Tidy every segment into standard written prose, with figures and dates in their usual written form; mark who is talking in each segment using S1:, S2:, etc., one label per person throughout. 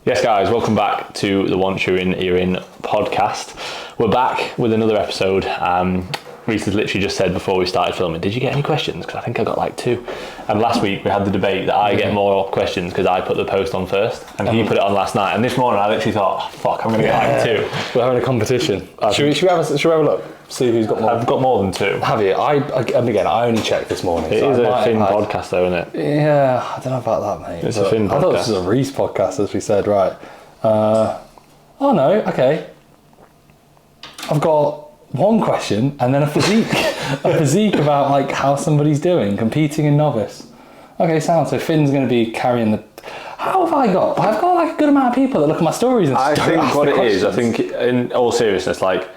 S1: Yes, guys, welcome back to the Once You're In, You're In podcast. We're back with another episode. Reese has literally just said before we started filming, did you get any questions? Because I think I got like 2. And last week we had the debate that I get more questions because I put the post on first and he put it on last night. And this morning I literally thought, oh, fuck, I'm going to get like 2.
S2: We're having a competition. Should we have a look? See who's got more?
S1: I've got more than 2.
S2: Have you? I only checked this morning.
S1: It is a thin podcast though, isn't it?
S2: Yeah, I don't know about that, mate.
S1: It's a thin podcast.
S2: I thought this was a Reese podcast, as we said, right. Oh no, okay. I've got one question and then a physique. A physique about like how somebody's doing, competing in Novice. Okay, sound. So Finn's going to be carrying the... How have I got? I've got like a good amount of people that look at my stories and
S1: I think what it is, I think in all seriousness, like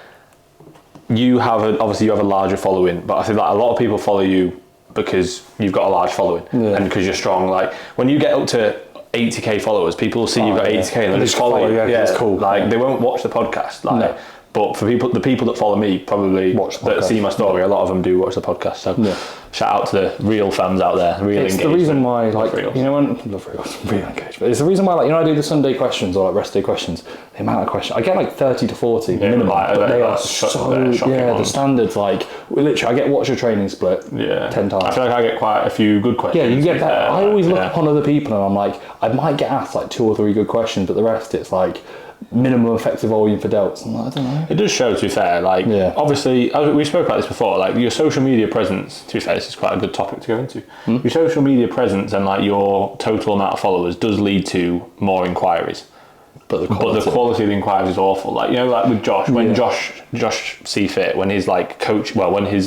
S1: you have obviously you have a larger following, but I think like a lot of people follow you because you've got a large following and because you're strong. Like when you get up to 80k followers, people will see you've got 80k and they just follow you. Yeah, it's cool. Like they won't watch the podcast. Like, but for the people that follow me, probably watch that see my story, a lot of them do watch the podcast. So shout out to the real fans out there. Real engagement. It's the reason why,
S2: like, you know, real engagement. It's the reason why, like, you know, I do the Sunday questions or like rest day questions. The amount of questions I get, like 30 to 40 minimum, but they are so the standards. Like literally, I get watch a training split 10 times.
S1: I feel like I get quite a few good questions.
S2: Yeah, you get that. I always look upon other people and I'm like, I might get asked like 2 or 3 good questions, but the rest it's like minimum effective volume for delts. I'm like, I don't know.
S1: It does show, to be fair, like obviously we spoke about this before, like your social media presence, to be fair, this is quite a good topic to go into. Your social media presence and like your total amount of followers does lead to more inquiries. But the quality of the inquiries is awful. Like, you know, like with Josh, when Josh C Fit, when his like when his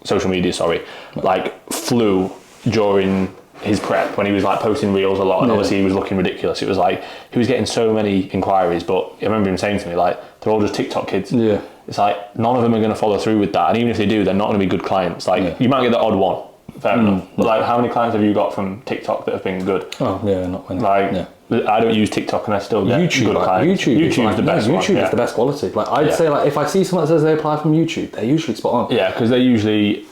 S1: social media like flew during his prep, when he was like posting reels a lot and obviously he was looking ridiculous. It was like he was getting so many inquiries, but I remember him saying to me like they're all just TikTok kids. Yeah, it's like none of them are going to follow through with that, and even if they do, they're not going to be good clients. Like you might get the odd one, fair enough. But like, how many clients have you got from TikTok that have been good?
S2: Oh yeah, not many.
S1: Like I don't use TikTok and I still get good clients. YouTube's the best one.
S2: YouTube is the best quality. Like I'd say, like if I see someone that says they apply from YouTube, they're usually spot on.
S1: Yeah, because they usually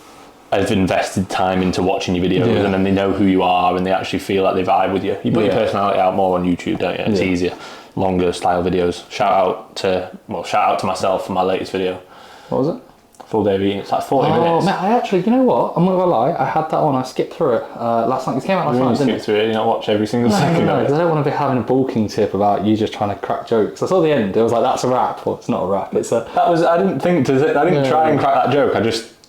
S1: have invested time into watching your videos and then they know who you are and they actually feel like they vibe with you. You put your personality out more on YouTube, don't you? It's easier. Longer style videos. Shout out to myself for my latest video.
S2: What was it?
S1: Full day of eating. It's like 40 minutes.
S2: Oh, man, I actually, you know what? I'm not gonna lie. I had that on. I skipped through it last night. It came out last night.
S1: You skip through it. You don't watch every single second of it.
S2: Because I don't want to be having a bulking tip about you just trying to crack jokes. I saw the end. It was like, that's a wrap. Well, it's not a wrap. It's a.
S1: I didn't try and crack that joke.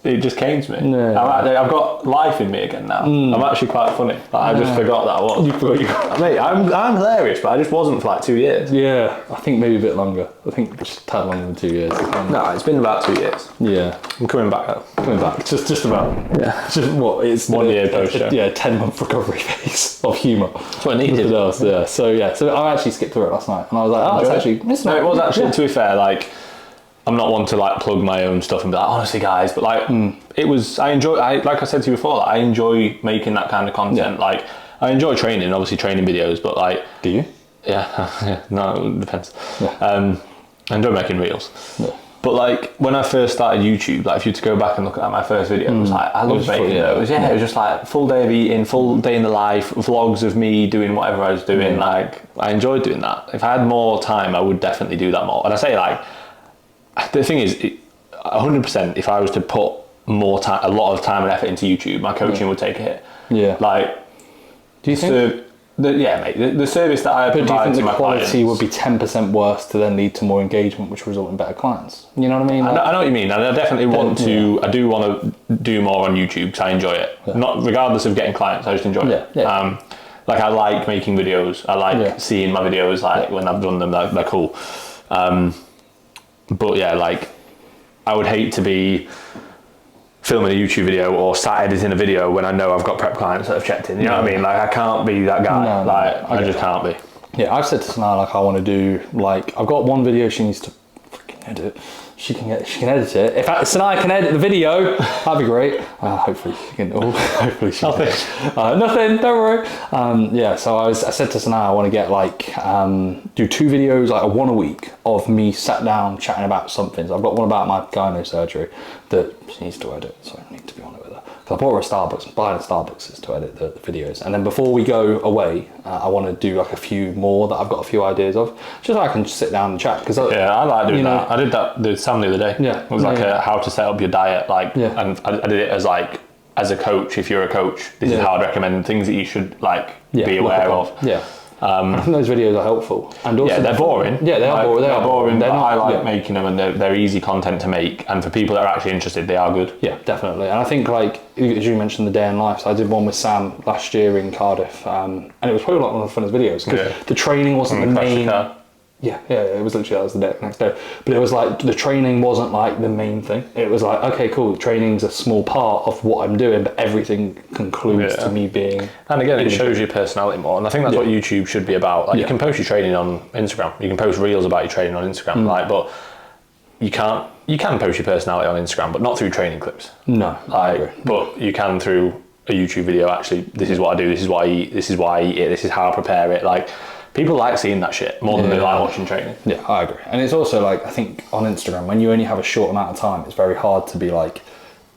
S1: It just came to me. I've got life in me again now. I'm actually quite funny. Like, I just forgot that I was. You forgot Mate, I'm hilarious, but I just wasn't for like 2 years.
S2: Yeah, I think maybe a bit longer. I think just a tad longer than 2 years.
S1: No, it's been about 2 years.
S2: Yeah.
S1: I'm coming back though.
S2: Just about. Yeah. Just what? It's
S1: 1 year post show.
S2: 10-month recovery phase of humour.
S1: That's what I needed.
S2: Yeah. So I actually skipped through it last night and I was like, it was actually,
S1: to be fair, like, I'm not one to like plug my own stuff and be like, honestly guys, but like like I said to you before, like, I enjoy making that kind of content. Like I enjoy training, obviously training videos, but like,
S2: do you?
S1: Yeah. No, it depends. I enjoy making reels. But like when I first started YouTube, like if you were to go back and look at my first video, it was like, I love making those. Yeah, it was just like full day of eating, full day in the life, vlogs of me doing whatever I was doing. Like I enjoyed doing that. If I had more time, I would definitely do that more. And I say like, the thing is, 100%, if I was to put more time, a lot of time and effort into YouTube, my coaching would take a hit. Yeah. Like,
S2: do you think?
S1: Mate. The service that I provide to my clients.
S2: Do you think the quality would be 10% worse to then lead to more engagement, which result in better clients? You know what I mean?
S1: Like, I know what you mean, and I definitely want to. I do want to do more on YouTube because I enjoy it. Not regardless of getting clients, I just enjoy it. Like I like making videos. I like seeing my videos. Like when I've done them, they're cool. But yeah, like I would hate to be filming a YouTube video or start editing a video when I know I've got prep clients that have checked in. You know what I mean? Like I can't be that guy. I just can't be.
S2: Yeah, I've said to Sanaa, like I want to do, like I've got one video she needs to fucking edit. She can edit it. If Sanaa can edit the video, that'd be great. Hopefully she can. Hopefully she can. Nothing. Don't worry. So I said to Sanaa, I want to get like do 2 videos, like one a week of me sat down chatting about something. So I've got one about my gyno surgery that she needs to edit, so I need to be on it with her. So I bought her a Starbucks, buying a Starbucks is to edit the videos. And then before we go away, I want to do like a few more that I've got a few ideas of, just so I can just sit down and chat. Cause
S1: I like doing that. I did that with Sam the other day.
S2: Yeah.
S1: It was like how to set up your diet. Like, and I did it as like, as a coach, if you're a coach, this is how I'd recommend things that you should like be aware of.
S2: Yeah. I think those videos are helpful, and also
S1: they're boring.
S2: Yeah, they are boring. They are boring.
S1: But I like making them, and they're easy content to make. And for people that are actually interested, they are good.
S2: Yeah, definitely. And I think, like as you mentioned, the day in life. So I did one with Sam last year in Cardiff, and it was probably like one of the funnest videos because the training wasn't the main. Yeah, it was literally, that was the next day. But it was like, the training wasn't like the main thing. It was like, okay, cool, training's a small part of what I'm doing, but everything concludes to me being...
S1: And again, it shows your personality more. And I think that's what YouTube should be about. Like, you can post your training on Instagram. You can post reels about your training on Instagram. Like, but you can post your personality on Instagram, but not through training clips.
S2: No, I agree.
S1: But you can through a YouTube video, actually, this is what I do, this is what I eat, this is why I eat it, this is how I prepare it. Like, people like seeing that shit more than they like watching training.
S2: Yeah, I agree. And it's also like, I think on Instagram, when you only have a short amount of time, it's very hard to be like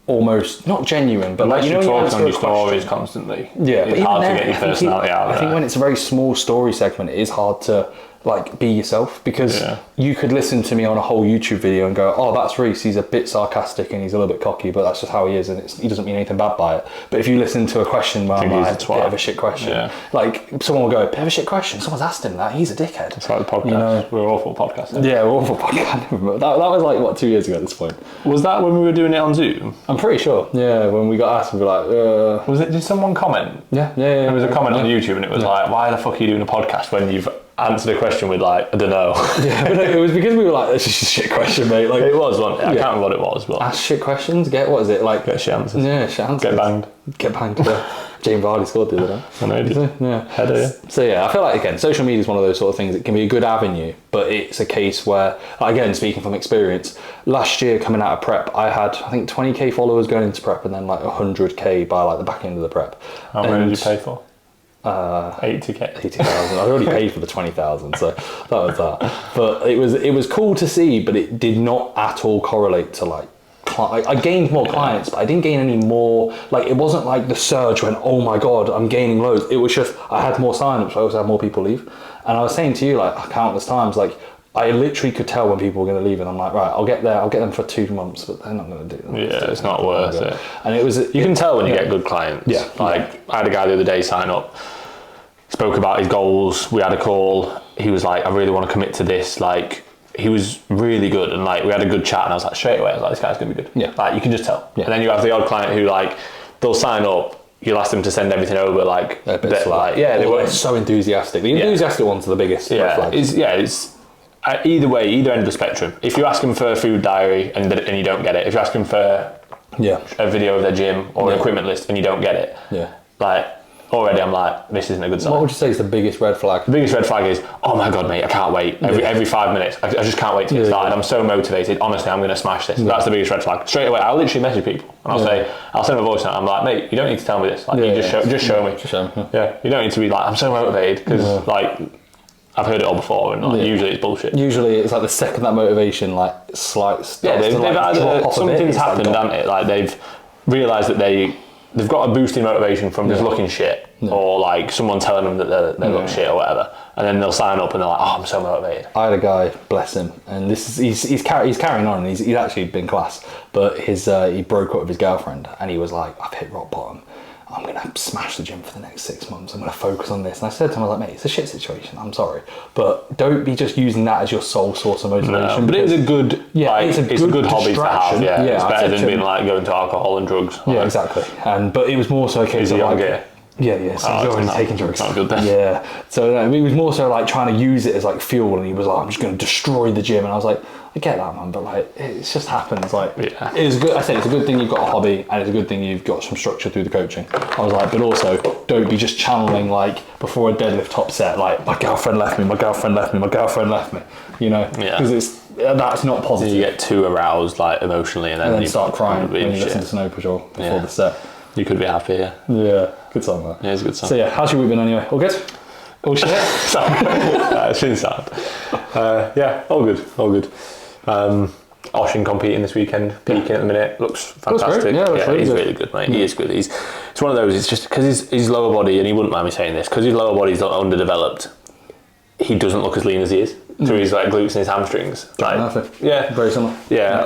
S2: almost not genuine, but like, you know,
S1: you're talking on your stories constantly.
S2: Yeah,
S1: it's hard to get your personality out of
S2: I think when it's a very small story segment, it is hard to like be yourself, because you could listen to me on a whole YouTube video and go, oh, that's Reece, he's a bit sarcastic and he's a little bit cocky, but that's just how he is, and he doesn't mean anything bad by it. But if you listen to a question where I'm like, bit of a shit question, like someone will go, bit of a shit question, someone's asked him that, he's a dickhead.
S1: It's like the podcast. You know? We're awful podcasters.
S2: Yeah, we're awful podcasters. that was like, what, 2 years ago at this point.
S1: Was that when we were doing it on Zoom?
S2: I'm pretty sure. Yeah, when we got asked, we were like,
S1: was it, did someone comment?
S2: Yeah.
S1: There was a comment on YouTube and it was like, why the fuck are you doing a podcast when you've answered a question with like, I don't know.
S2: Yeah, but it was because we were like, that's just a shit question, mate. Like,
S1: it was one. I can't remember what it was, but
S2: ask shit questions, get, what is it, like,
S1: get shit answers.
S2: Yeah, shit answers. Get banged. Yeah. James Vardy scored the other day.
S1: I know, did he?
S2: Yeah.
S1: Header, yeah.
S2: So yeah, I feel like, again, social media is one of those sort of things that can be a good avenue, but it's a case where, again, speaking from experience, last year coming out of prep, I had, I think 20k followers going into prep, and then like 100k by like the back end of the prep.
S1: How many did you pay for? 80k.
S2: 80,000. I'd already paid for the 20,000, so that was that. But it was cool to see, but it did not at all correlate to like, I gained more clients, but I didn't gain any more. Like, it wasn't like the surge when, oh my god, I'm gaining loads. It was just, I had more sign-ups, I also had more people leave. And I was saying to you, like, countless times, like, I literally could tell when people were going to leave, and I'm like, right, I'll get them for 2 months, but they're not going to do that.
S1: Yeah, it's not worth it.
S2: And it was,
S1: you can tell when you get good clients.
S2: Yeah.
S1: Like, I had a guy the other day sign up, spoke about his goals, we had a call, he was like, I really want to commit to this, like, he was really good, and like we had a good chat, and I was like, straight away, I was like, this guy's gonna be good. Yeah. Like, you can just tell. Yeah. And then you have the odd client who, like, they'll sign up, you'll ask them to send everything over, like,
S2: they're like, they were so enthusiastic. The enthusiastic ones are the biggest red flags.
S1: It's either way, either end of the spectrum. If you ask them for a food diary and you don't get it, if you ask them for a video of their gym or an equipment list and you don't get it, like, already I'm like, this isn't a good sign.
S2: What would you say is the biggest red flag?
S1: The biggest red flag is, oh my god, mate, I can't wait. Every 5 minutes, I just can't wait to get started. I'm so motivated. Honestly, I'm going to smash this. That's the biggest red flag. Straight away, I'll literally message people and I'll say, I'll send them a voice note. I'm like, mate, you don't need to tell me this. Like, you just show me.
S2: Just show me.
S1: Yeah, you don't need to be like, I'm so motivated, because like, I've heard it all before, and like, usually it's bullshit.
S2: Usually it's like the second that motivation like slight.
S1: They've either something's happened, hasn't it? Like, they've realised that they've got a boost in motivation from just looking shit, or like someone telling them that they look shit or whatever, and then they'll sign up and they're like, oh, I'm so motivated.
S2: I had a guy, bless him, and this is he's carrying on, and he's actually been class, but he broke up with his girlfriend, and he was like, I've hit rock bottom. I'm going to smash the gym for the next 6 months. I'm going to focus on this. And I said to him, I was like, mate, it's a shit situation. I'm sorry. But don't be just using that as your sole source of motivation.
S1: No, but it was a good, it's a good hobby to have. Yeah, it's better than being like going to alcohol and drugs.
S2: Yeah, exactly. But it was more so a case of like... Yeah, so he's already taking drugs.
S1: Not good then.
S2: Yeah. So it was more so like trying to use it as like fuel, and he was like, I'm just going to destroy the gym. And I was like, I get that, man, but like, it just happens. Like, it's good. I say it's a good thing you've got a hobby, and it's a good thing you've got some structure through the coaching. I was like, but also don't be just channeling like before a deadlift top set, like, my girlfriend left me, my girlfriend left me, my girlfriend left me, you know? Yeah. Because that's not positive.
S1: You get too aroused, like, emotionally, and then
S2: you start crying when you listen to Snow Patrol before the set.
S1: You could be happy,
S2: Yeah, good song, that.
S1: Yeah, it's a good song.
S2: So yeah, how's your week been anyway? All good? All shit?
S1: It's been sad. Yeah, all good. Oshin competing this weekend, peaking at the minute, looks fantastic. He's really good, mate. He is good. It's one of those. It's just because his lower body, and he wouldn't mind me saying this, because his lower body's not underdeveloped. He doesn't look as lean as he is through his like glutes and his hamstrings.
S2: Very similar.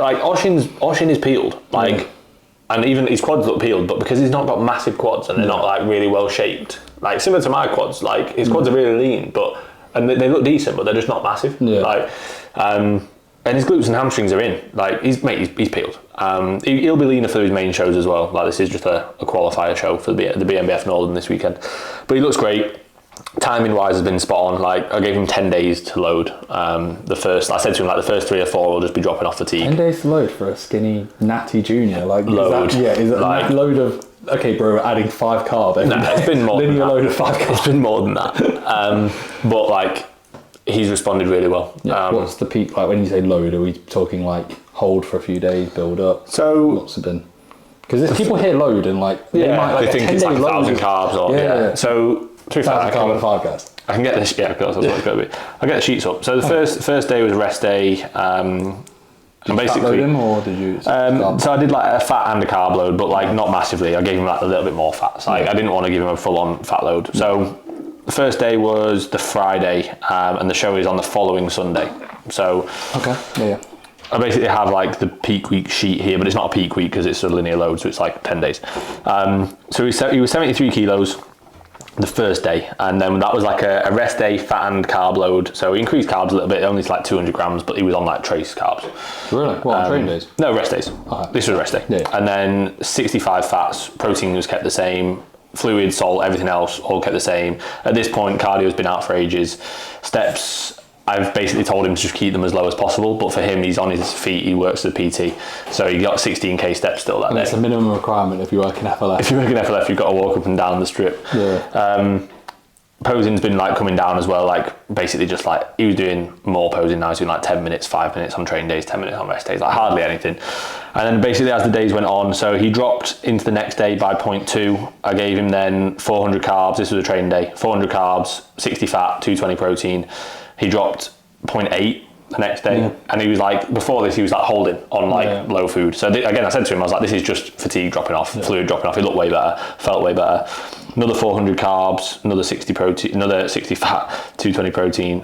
S1: Like Oshin is peeled, and even his quads look peeled, but because he's not got massive quads and they're not like really well shaped, like similar to my quads, like his quads are really lean, and they look decent, but they're just not massive. And his glutes and hamstrings are in. Like he's peeled. He'll be leaner for his main shows as well. Like this is just a qualifier show for the BMBF Northern this weekend. But he looks great. Timing wise has been spot on. Like I gave him 10 days to load. I said to him like the first 3 or 4 will just be dropping off fatigue.
S2: 10 days to load for a skinny natty junior. Like
S1: load.
S2: Is that like, a load of? Okay, bro, adding 5 carb.
S1: It's been more.
S2: Linear load of 5 carb.
S1: It's been more than that. But like. He's responded really well.
S2: What's the peak like when you say load? Are we talking like hold for a few days, build up?
S1: So
S2: what's it been? Because people hear load and like
S1: they think it's like 1,000 carbs or So
S2: 2,000 carb and 5 guys.
S1: I can get this. Yeah, of course, that's what it's going to be. I'll get the sheets up. So the first day was rest day. And basically,
S2: load him or did you?
S1: So I did like a fat and a carb load, but like not massively. I gave him like a little bit more fat. So I didn't want to give him a full-on fat load. So. The first day was the Friday, and the show is on the following Sunday. So, I basically have like the peak week sheet here, but it's not a peak week because it's a linear load, so it's like 10 days. So he was 73 kilos the first day, and then that was like a rest day, fat and carb load. So he increased carbs a little bit, only like 200 grams, but he was on like trace carbs.
S2: Really? What, on training days?
S1: No, rest days. This was rest day. Yeah. And then 65 fats, protein was kept the same. Fluid, salt, everything else all kept the same. At this point, cardio's been out for ages. Steps, I've basically told him to just keep them as low as possible, but for him, he's on his feet, he works as a PT, so he got 16k steps still that day.
S2: It's a minimum requirement if you work in FLF.
S1: If you work in FLF, you've got to walk up and down the strip. Posing's been like coming down as well, like basically just like he was doing more posing now. He's doing like 10 minutes, 5 minutes on training days, 10 minutes on rest days, like hardly anything. And then basically as the days went on, so he dropped into the next day by 0.2. I gave him then 400 carbs. This was a training day, 400 carbs, 60 fat, 220 protein. He dropped 0.8 the next day, and he was like, before this he was like holding on like low food. So again, I said to him, I was like, this is just fatigue dropping off, fluid dropping off. He looked way better, felt way better. Another 400 carbs, another 60 protein, another 60 fat, 220 protein.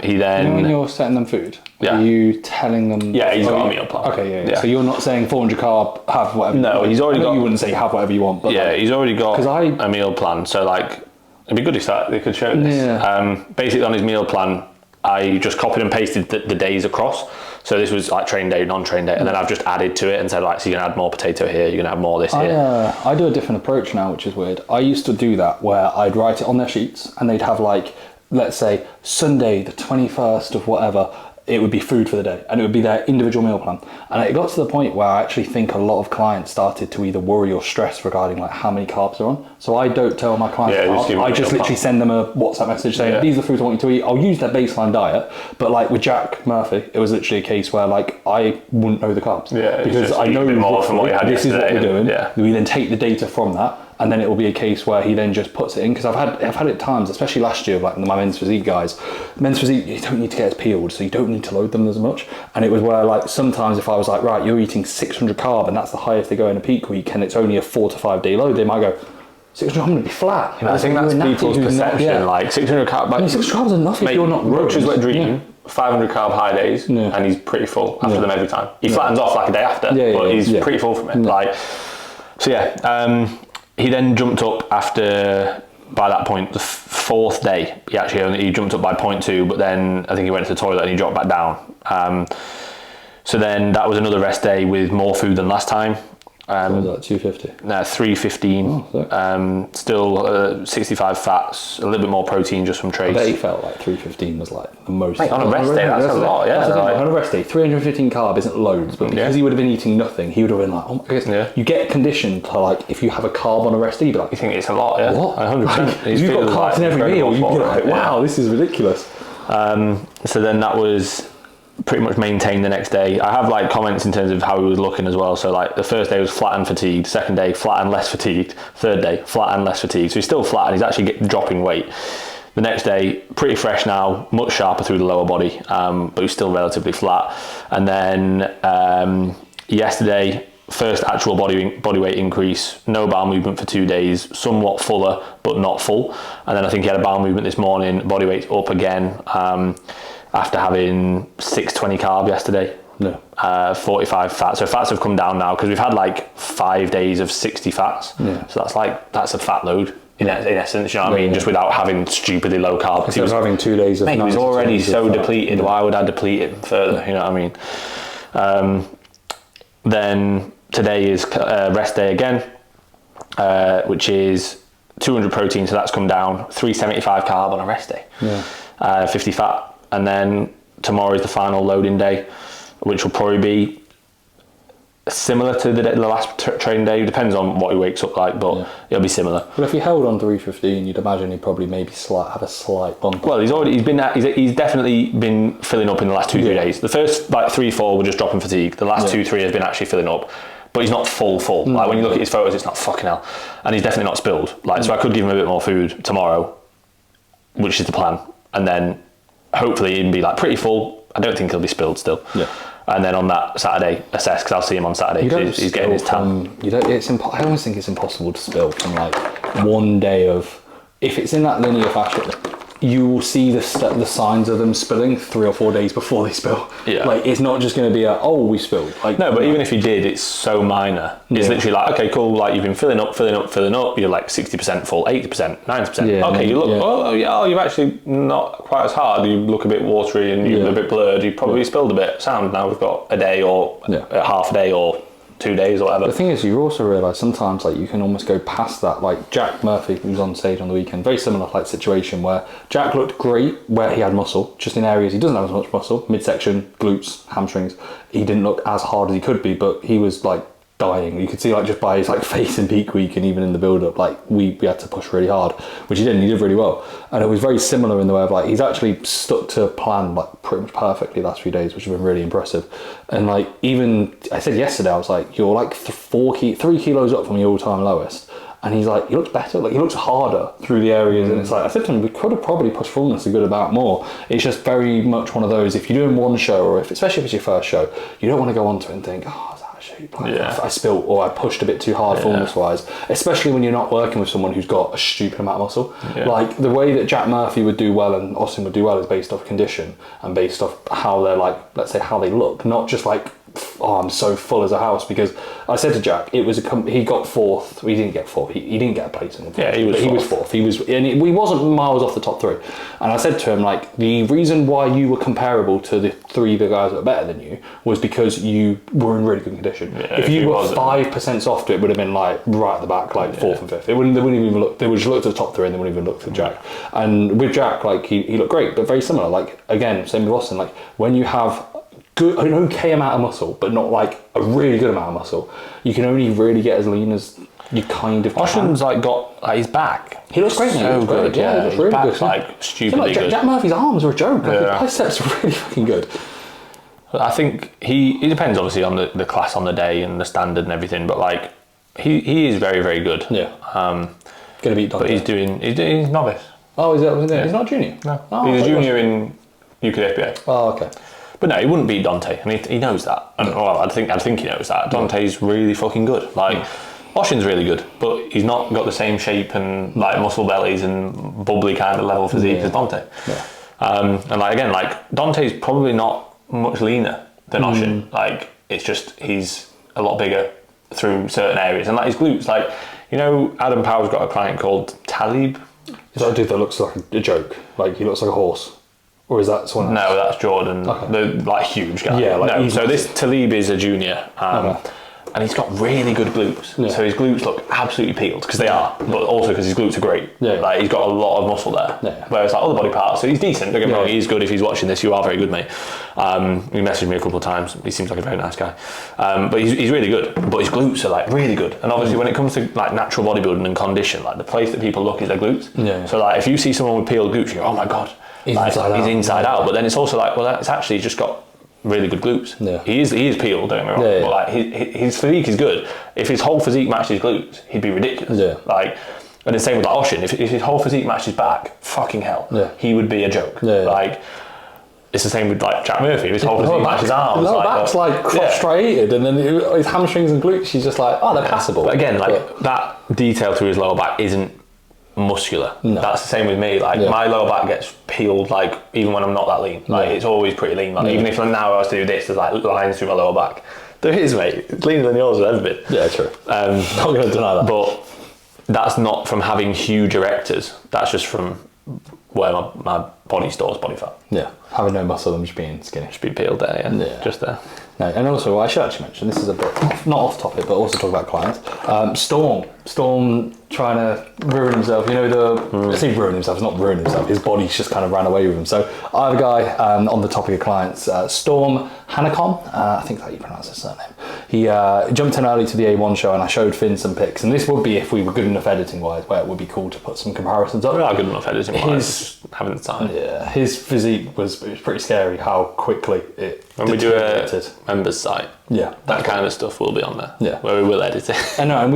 S1: He then
S2: when you're setting them food, are you telling them?
S1: Yeah, he's got a meal plan.
S2: Okay, So you're not saying 400 carb, have whatever.
S1: No, he's already got.
S2: You wouldn't say have whatever you want, but
S1: he's already got a meal plan. So like, it'd be good if they could show this. Basically on his meal plan, I just copied and pasted the days across. So this was like train day, non-train day, and then I've just added to it and said like, so you're gonna add more potato here, you're gonna have more this here.
S2: I do a different approach now, which is weird. I used to do that where I'd write it on their sheets and they'd have like, let's say Sunday the 21st of whatever, it would be food for the day and it would be their individual meal plan. And it got to the point where I actually think a lot of clients started to either worry or stress regarding like how many carbs they're on. So I don't tell my clients carbs. I just literally send them a WhatsApp message saying these are the foods I want you to eat. I'll use their baseline diet, but like with Jack Murphy, it was literally a case where like I wouldn't know the carbs because I know
S1: more from what you had
S2: this is what we're doing. We then take the data from that. And then it will be a case where he then just puts it in, because I've had it at times, especially last year, like my men's physique guys. Men's physique, you don't need to get it peeled, so you don't need to load them as much. And it was where like sometimes if I was like, right, you're eating 600 carb, and that's the highest they go in a peak week, and it's only a 4 to 5 day load, they might go 600. I'm going to be flat.
S1: I think that's people's perception. Like 600 carb. Like,
S2: 600 carbs are enough if you're not.
S1: Roach's wet dream. 500 carb high days, and he's pretty full after them every time. He flattens off like a day after, but he's pretty full from it. Like, so he then jumped up after, by that point, the 4th day. He jumped up by 0.2, but then I think he went to the toilet and he dropped back down. So then that was another rest day with more food than last time.
S2: What was that, 250?
S1: No, 315. Still 65 fats, a little bit more protein just from trace.
S2: I bet he felt like 315 was like the most.
S1: Mate, on a rest day, that's a lot,
S2: On a rest day, 315 carb isn't loads, but because he would have been eating nothing, he would have been like, oh my goodness. You get conditioned to like, if you have a carb on a rest day, you'd be like,
S1: you think it's a lot,
S2: what?
S1: 100%.
S2: If you've got carbs in every meal, you'd be like, wow, this is ridiculous.
S1: So then that was pretty much maintained the next day. I have like comments in terms of how he was looking as well. So like the first day was flat and fatigued, second day flat and less fatigued, third day flat and less fatigued. So he's still flat and he's actually dropping weight. The next day, pretty fresh now, much sharper through the lower body, but he's still relatively flat. And then yesterday, first actual body weight increase, no bowel movement for 2 days, somewhat fuller, but not full. And then I think he had a bowel movement this morning, body weight's up again, after having 620 carb yesterday.
S2: Yeah.
S1: 45 fat. So fats have come down now because we've had like 5 days of 60 fats.
S2: Yeah.
S1: So that's a fat load in essence, you know what I mean? Just without having stupidly low carb.
S2: Instead of having 2 days of
S1: mate, he was already so depleted.
S2: Yeah.
S1: Why would I deplete him further? You know what I mean? Then today is rest day again, which is 200 protein, so that's come down, 375 carb on a rest day, 50 fat, and then tomorrow is the final loading day, which will probably be similar to the last training day. Depends on what he wakes up like, but it'll be similar.
S2: Well, if he held on 315, you'd imagine he'd probably maybe have a slight bump.
S1: Well, he's definitely been filling up in the last 2-3 days. The first like 3-4 were just dropping fatigue. The last 2-3 has been actually filling up. But he's not full. Like when you look at his photos, it's not fucking hell. And he's definitely not spilled. Like, so I could give him a bit more food tomorrow, which is the plan. And then hopefully he'd be like pretty full. I don't think he'll be spilled still. Yeah. And then on that Saturday, assess, because I'll see him on Saturday because he's getting his tan.
S2: I always think it's impossible to spill from like 1 day of, if it's in that linear fashion, you will see the signs of them spilling 3 or 4 days before they spill. Yeah. Like, it's not just going to be we spilled. Like,
S1: no, but even if you did, it's so minor. It's literally like, okay, cool, like you've been filling up, you're like 60% full, 80%, 90%.
S2: Yeah,
S1: okay, you look, you've actually not quite as hard, you look a bit watery and you're a bit blurred, you probably spilled a bit. Sound, now we've got a day or half a day or 2 days or whatever.
S2: The thing is, you also realise sometimes like you can almost go past that. Like Jack Murphy, who was on stage on the weekend, very similar like situation where Jack looked great where he had muscle, just in areas he doesn't have as much muscle, midsection, glutes, hamstrings. He didn't look as hard as he could be, but he was like dying. You could see like just by his like face in peak week and even in the build up, like we had to push really hard, which he did, and he did really well. And it was very similar in the way of like he's actually stuck to plan like pretty much perfectly the last few days, which have been really impressive. And like even I said yesterday, I was like, you're like 3 kilos up from your all-time lowest. And he's like, he looks better, like he looks harder through the areas. And it's like, I said to him, we could have probably pushed fullness a good amount more. It's just very much one of those, if you're doing one show, or especially if it's your first show, you don't want to go onto it and think, I spilled or I pushed a bit too hard fullness wise, especially when you're not working with someone who's got a stupid amount of muscle. Like the way that Jack Murphy would do well and Austin would do well is based off condition and based off how they're like, let's say how they look, not just like, oh, I'm so full as a house. Because I said to Jack, it was he got fourth. He didn't get fourth. He didn't get a place in the
S1: he was fourth.
S2: He wasn't miles off the top 3. And I said to him, like, the reason why you were comparable to the 3 big guys that are better than you was because you were in really good condition. If you were 5% soft, it would have been like right at the back, like 4th and 5th. They wouldn't even look. They would just look to the top 3 and they wouldn't even look to Jack. And with Jack, like he looked great, but very similar. Like again, same with Austin. Like when you have an okay amount of muscle, but not like a really good amount of muscle, you can only really get as lean as you kind of can.
S1: Austin's like got like his back.
S2: He looks great now.
S1: So good,
S2: yeah. He looks really good.
S1: Like stupidly good.
S2: Jack Murphy's arms are a joke. Like, his biceps are really fucking good.
S1: I think it depends obviously on the class on the day and the standard and everything, but like he is very, very good.
S2: Yeah. Gonna beat Dante.
S1: But he's novice.
S2: Oh, is that? Yeah. He's not a junior.
S1: No. He's a junior in UKFBA.
S2: Oh, okay.
S1: But no, he wouldn't beat Dante, and he knows that. And well, I think he knows that. Dante's really fucking good. Like, Oshin's really good, but he's not got the same shape and like muscle bellies and bubbly kind of level physique as Dante. Yeah. And like again, like Dante's probably not much leaner than Oshin. Like it's just he's a lot bigger through certain areas, and like his glutes. Like Adam Power's got a client called Talib.
S2: Is that a dude that looks like a joke? Like he looks like a horse. Or is that someone else?
S1: No, that's Jordan, the like huge guy.
S2: Yeah, like
S1: no. So this Talib is a junior, and he's got really good glutes. Yeah. So his glutes look absolutely peeled because they are, but also because his glutes are great. Yeah. Like he's got a lot of muscle there. Yeah. Whereas like other body parts, so he's decent. Don't get me wrong, he's good. If he's watching this, you are very good, mate. He messaged me a couple of times. He seems like a very nice guy, but he's really good. But his glutes are like really good. And obviously, when it comes to like natural bodybuilding and condition, like the place that people look is their glutes. Yeah. So like if you see someone with peeled glutes, you go, oh my god. He's inside out, but then it's also like, well, it's actually just got really good glutes. Yeah. He is peeled, don't get me wrong, but like his physique is good. If his whole physique matched his glutes, he'd be ridiculous. Yeah. Like, And the same with like Oshin. If his whole physique matched his back, fucking hell, he would be a joke. Like, it's the same with like Jack Murphy. His whole physique matches his arms.
S2: Lower back's like cross-striated, and then his hamstrings and glutes, he's just like, oh, they're passable.
S1: But again, like that detail to his lower back isn't muscular. That's the same with me. Like my lower back gets peeled, like even when I'm not that lean. Like it's always pretty lean. Like even if now I was to do this, there's like lines through my lower back. There is, mate. It's leaner than yours has ever been.
S2: Yeah, true. Not going to deny that.
S1: But that's not from having huge erectors. That's just from where my body stores body fat.
S2: Yeah, having no muscle and just being skinny.
S1: Just be peeled there, just there.
S2: No, and also I should actually mention, this is a bit not off topic, but also talk about clients. Storm trying to ruin himself. You know, I say ruin himself. It's not ruin himself. His body's just kind of ran away with him. So I have a guy on the topic of clients, Storm Hanacom. I think that's how you pronounce his surname. He jumped in early to the A1 show, and I showed Finn some pics. And this would be if we were good enough editing wise, where it would be cool to put some comparisons up.
S1: We are good enough editing wise. Having the time.
S2: Yeah, his physique was pretty scary. How quickly it.
S1: When we do a members site, that kind of stuff will be on there.
S2: Yeah,
S1: where we will edit it.
S2: I know, and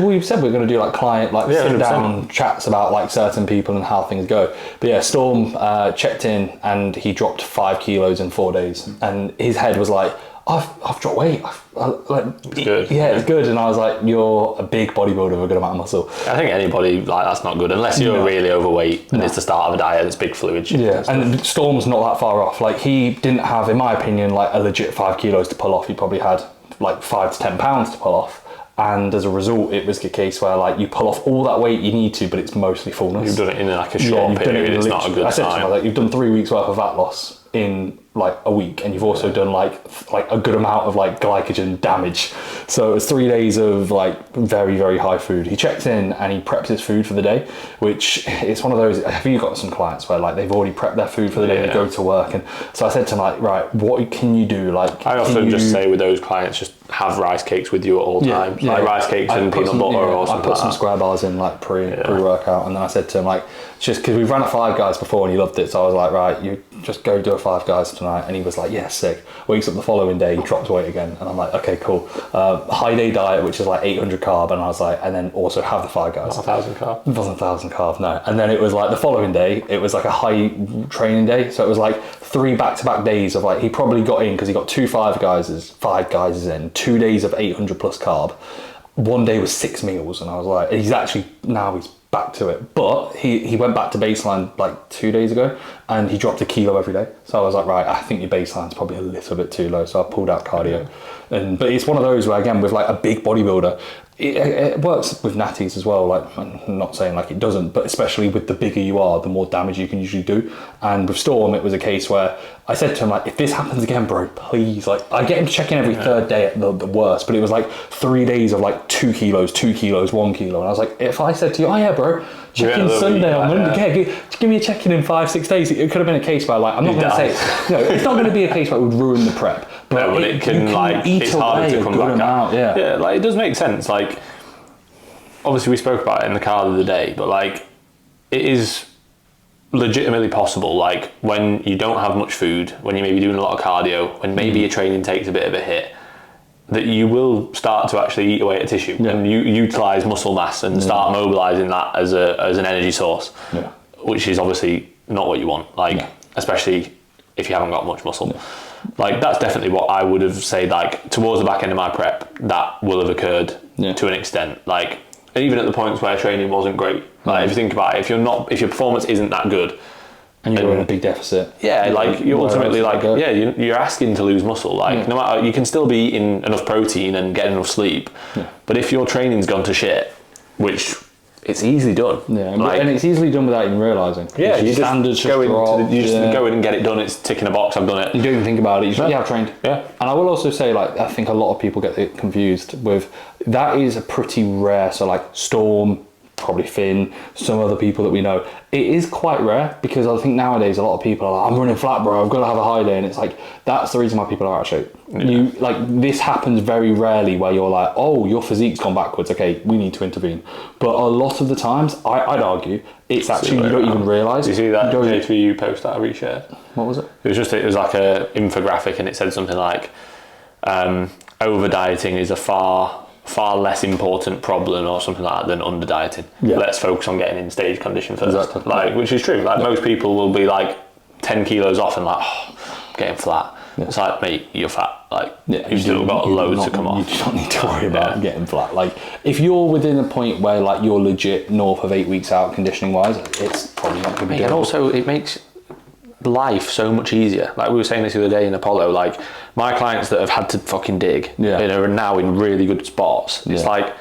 S2: we've said we're going to do like client, like sit down chats about like certain people and how things go. But yeah, Storm checked in and he dropped 5 kilos in 4 days, and his head was like, I've dropped weight.
S1: It's good.
S2: Yeah, it's good. And I was like, you're a big bodybuilder with a good amount of muscle.
S1: I think anybody, like, that's not good unless you're really overweight and it's the start of a diet that's big fluid.
S2: Yeah, and Storm's not that far off. Like, he didn't have, in my opinion, like a legit 5 kilos to pull off. He probably had like 5 to 10 pounds to pull off. And as a result, it was the case where like you pull off all that weight you need to, but it's mostly fullness.
S1: You've done it in like a short period. It's not a good
S2: I said
S1: time.
S2: to him, like, you've done 3 weeks worth of fat loss in like a week, and you've also done like a good amount of like glycogen damage. So it's 3 days of like very, very high food. He checks in and he preps his food for the day, which it's one of those. Have you got some clients where like they've already prepped their food for the day, they go to work? And so I said to him, like, right, what can you do? Like,
S1: I often just say with those clients, just have rice cakes with you at all times. Like rice cakes and peanut butter or something.
S2: I put some square bars in like pre-workout, and then I said to him, like, just because we've run a 5 guys before and he loved it, so I was like, right, you just go do a 5 guys tonight. And he was like, yeah, sick. Wakes up the following day, he drops weight again, and I'm like, okay, cool. High day diet, which is like 800 carb, and I was like, and then also have the 5 guys.
S1: Not 1,000 carb.
S2: It wasn't 1,000 carb, no. And then it was like the following day, it was like a high training day, so it was like 3 back-to-back days of like, he probably got in because he got 2 5 guys in, 2 days of 800 plus carb. 1 day was 6 meals, and I was like, he's back to it, but he went back to baseline like 2 days ago, and he dropped 1 kilo every day. So I was like, right, I think your baseline's probably a little bit too low, so I pulled out cardio. But it's one of those where, again, with like a big bodybuilder, it works with natties as well. Like, I'm not saying like it doesn't, but especially with the bigger you are, the more damage you can usually do. And with Storm, it was a case where I said to him, like, if this happens again, bro, please, like, I get him to check in every 3rd day at the worst, but it was like 3 days of like 2 kilos, 1 kilo. And I was like, if I said to you, oh yeah, bro, check in Sunday on Monday, give me a check in 5-6 days. It could have been a case where, like, I'm not going to say, it's not going to be a case where it would ruin the prep.
S1: But it can like, it's harder to come back out.
S2: Yeah,
S1: like, it does make sense. Like, obviously we spoke about it in the card of the day, but like, it is legitimately possible, like, when you don't have much food, when you may be doing a lot of cardio, when maybe your training takes a bit of a hit, that you will start to actually eat away at tissue and you utilize muscle mass and start mobilizing that as an energy source, which is obviously not what you want, like, especially if you haven't got much muscle. Like, that's definitely what I would have said, like, towards the back end of my prep, that will have occurred to an extent. Like, even at the points where training wasn't great, like, if you think about it, if your performance isn't that good,
S2: and you're in a big deficit,
S1: like, you ultimately, like, you're asking to lose muscle. Like, no matter, you can still be eating enough protein and getting enough sleep, but if your training's gone to shit, which it's easily done,
S2: and it's easily done without even realising.
S1: You just go in and get it done. It's ticking a box. I've done it.
S2: You don't even think about it. You just I've trained. And I will also say, like, I think a lot of people get it confused with that is a pretty rare. So like Storm, probably Finn, some other people that we know, it is quite rare, because I think nowadays a lot of people are like, I'm running flat, bro, I've got to have a high day, and it's like, that's the reason why people are out of shape. You, like, this happens very rarely where you're like, oh, your physique's gone backwards, okay, we need to intervene. But a lot of the times, I'd argue, it's actually, you don't even realise.
S1: Did you see that J3U post that I reshared?
S2: What was it?
S1: It was like a infographic, and it said something like, over dieting is a far far less important problem or something like that than under dieting. Let's focus on getting in stage condition first.
S2: Exactly.
S1: Like, which is true. Like most people will be like 10 kilos off and like, oh, I'm getting flat. It's like, mate, you're fat. Like, you've still got loads to come off.
S2: You don't need to worry about getting flat. Like, if you're within a point where like you're legit north of 8 weeks out conditioning wise, it's probably not going to be.
S1: And also, it makes life so much easier. Like we were saying this the other day in Apollo, like my clients that have had to fucking dig are now in really good spots. It's like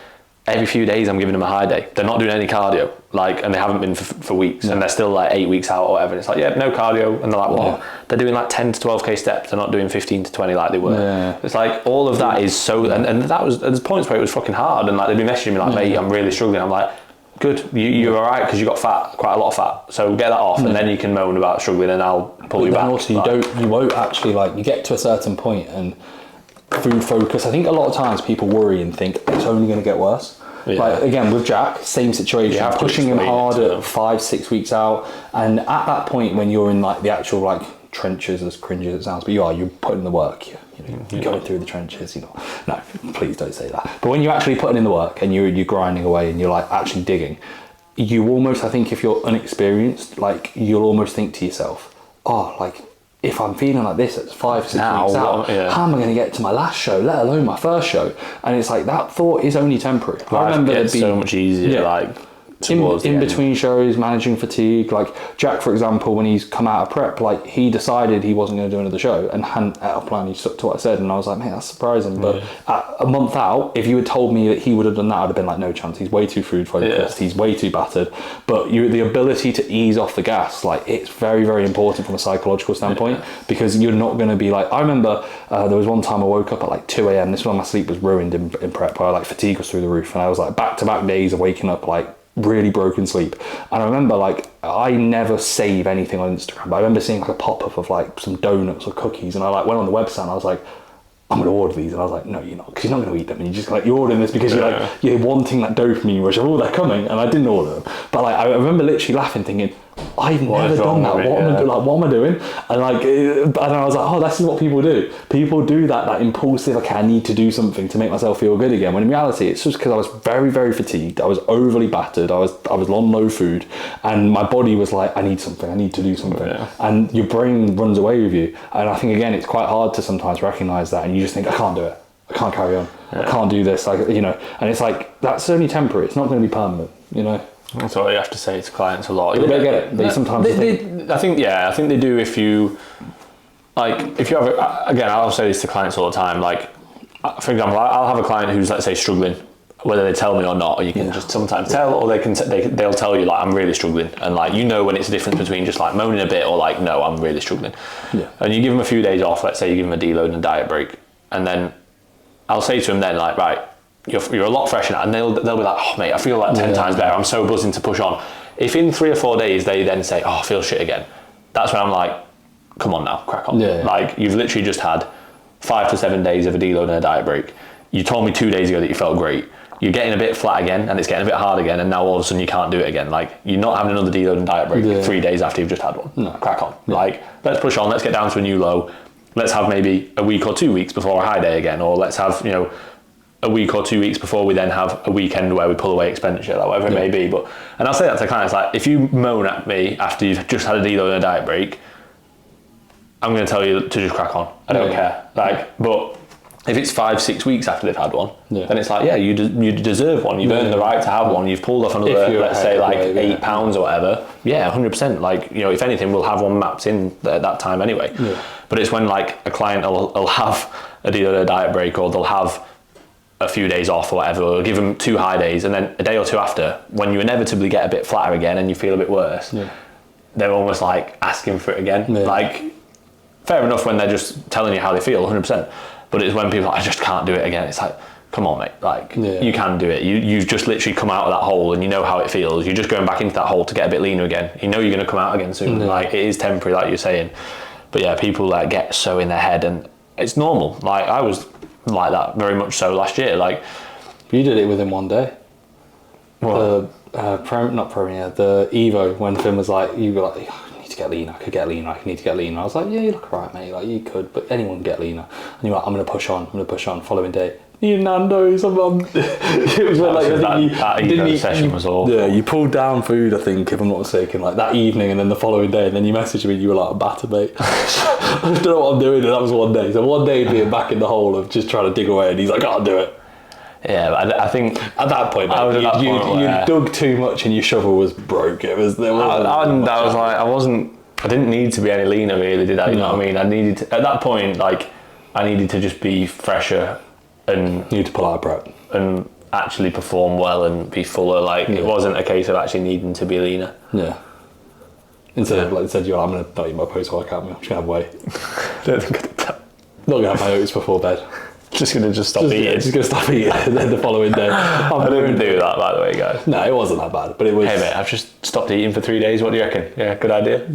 S1: every few days I'm giving them a high day. They're not doing any cardio, like, and they haven't been for weeks, and they're still like 8 weeks out or whatever. And it's like, no cardio, and they're like, what? They're doing like 10 to 12k steps. They're not doing 15 to 20 like they were. It's like all of that is so, and that was there's points where it was fucking hard, and like they'd be messaging me like, mate, I'm really struggling. I'm like, good, you're all right because you got fat, quite a lot of fat. So get that off, and then you can moan about struggling, and I'll pull you back. Also,
S2: you won't actually, like, you get to a certain point and food focus. I think a lot of times people worry and think it's only going to get worse. Like again with Jack, same situation. Pushing him hard at 5-6 weeks out, and at that point when you're in like the actual like trenches, as cringy as it sounds, but you're putting the work. You're going through the trenches. No, please don't say that. But when you're actually putting in the work and you're grinding away and you're like actually digging, you almost, I think, if you're unexperienced, like you'll almost think to yourself, oh, like if I'm feeling like this at 5-6 weeks out, how am I going to get to my last show, let alone my first show? And it's like that thought is only temporary.
S1: I remember it being so much easier, like
S2: in between shows, managing fatigue. Like Jack, for example, when he's come out of prep, like he decided he wasn't going to do another show and hadn't had a plan. He stuck to what I said, and I was like, man, that's surprising. But at a month out, if you had told me that he would have done that, I'd have been like, no chance. He's way too food focused. He's way too battered. But the ability to ease off the gas, like it's very, very important from a psychological standpoint, because you're not going to be like, I remember there was one time I woke up at like 2 a.m. This was when my sleep was ruined in prep, where like fatigue was through the roof, and I was like back-to-back days of waking up like really broken sleep. And I remember like I never save anything on Instagram, but I remember seeing like a pop-up of like some donuts or cookies, and I like went on the website and I was like, I'm going to order these. And I was like, no, you're not, because you're not going to eat them. And you just like, you're ordering this because you're like, you're wanting that dopamine rush of, oh, they're coming. And I didn't order them. But like, I remember literally laughing, thinking, I've never done that. What am I doing? And like, and I was like, oh, this is what people do. People do that impulsive, okay, I need to do something to make myself feel good again. When in reality, it's just because I was very, very fatigued. I was overly battered. I was on low food, and my body was like, I need something. I need to do something. And your brain runs away with you. And I think again, it's quite hard to sometimes recognize that, and you just think, I can't do it. I can't carry on. I can't do this. Like, and it's like, that's only temporary. It's not going to be permanent.
S1: That's what you have to say to clients a lot.
S2: They get it. They sometimes
S1: I think they do. If you like, if you have again, I'll say this to clients all the time. Like, for example, I'll have a client who's, let's say, struggling, whether they tell me or not, or you can just sometimes tell, or they'll tell you like, I'm really struggling, and like when it's a difference between just like moaning a bit or like, no, I'm really struggling. And you give them a few days off. Let's say you give them a deload and a diet break, and then I'll say to them then like, right, you're a lot fresher now, and they'll be like, oh mate, I feel like 10 times better, I'm so buzzing to push on. If in 3 or 4 days they then say, oh, I feel shit again, that's when I'm like, come on now, crack on. Like, you've literally just had 5 to 7 days of a deload and a diet break. You told me 2 days ago that you felt great. You're getting a bit flat again, and it's getting a bit hard again, and now all of a sudden you can't do it again. Like, you're not having another deload and diet break 3 days after you've just had one. No. Crack on. Like, let's push on, let's get down to a new low. Let's have maybe a week or 2 weeks before a high day again, or let's have, a week or 2 weeks before we then have a weekend where we pull away expenditure, like whatever it may be. And I'll say that to clients, like, if you moan at me after you've just had a deload and a diet break, I'm going to tell you to just crack on. I don't care. Like, but if it's 5-6 weeks after they've had one, then it's like, you deserve one. You've earned the right to have one. You've pulled off another, let's say, like 8 pounds or whatever. 100%. Like, if anything, we'll have one mapped in at that time anyway. But it's when like a client will have a deload and a diet break, or they'll have a few days off or whatever, or give them 2 high days, and then a day or 2 after, when you inevitably get a bit flatter again and you feel a bit worse, they're almost like asking for it again. Like, fair enough when they're just telling you how they feel, 100%. But it's when people are like, I just can't do it again. It's like, come on, mate. Like, you can do it. You've just literally come out of that hole, and you know how it feels. You're just going back into that hole to get a bit leaner again. You know you're going to come out again soon. Like, it is temporary, like you're saying. But yeah, people like get so in their head, and it's normal. Like, I was like that very much so last year. Like,
S2: you did it within 1 day. What? The Evo, when Finn was like, you were like, I need to get leaner. I could get leaner. I need to get leaner. I was like, yeah, you look alright, mate. Like, you could, but anyone can get leaner. And you're like, I'm going to push on. Following day, you Nando's. It was like
S1: that session was awful.
S2: Yeah, you pulled down food, I think, if I'm not mistaken, like that evening, and then the following day, and then you messaged me, and you were like, I'm battered, mate. I don't know what I'm doing, and that was one day. So one day being back in the hole of just trying to dig away, and he's like, I'll do it.
S1: Yeah, but I think
S2: at that point, mate, you dug too much, and your shovel was broke. It was there.
S1: I didn't need to be any leaner, really, did I? You know what I mean? I needed to, at that point, like, I needed to just be fresher and
S2: you need to pull out a prep
S1: and actually perform well and be fuller. Like, it wasn't a case of actually needing to be leaner.
S2: Yeah. Instead of like said, I'm gonna not eat my post workout meal. I'm just gonna have whey. Not gonna have my oats before bed.
S1: Just gonna stop eating.
S2: Yeah, just gonna stop eating, and then the following day.
S1: I didn't do that, by the way, guys.
S2: No, it wasn't that bad, but it was.
S1: Hey mate, I've just stopped eating for 3 days. What do you reckon? Yeah, good idea.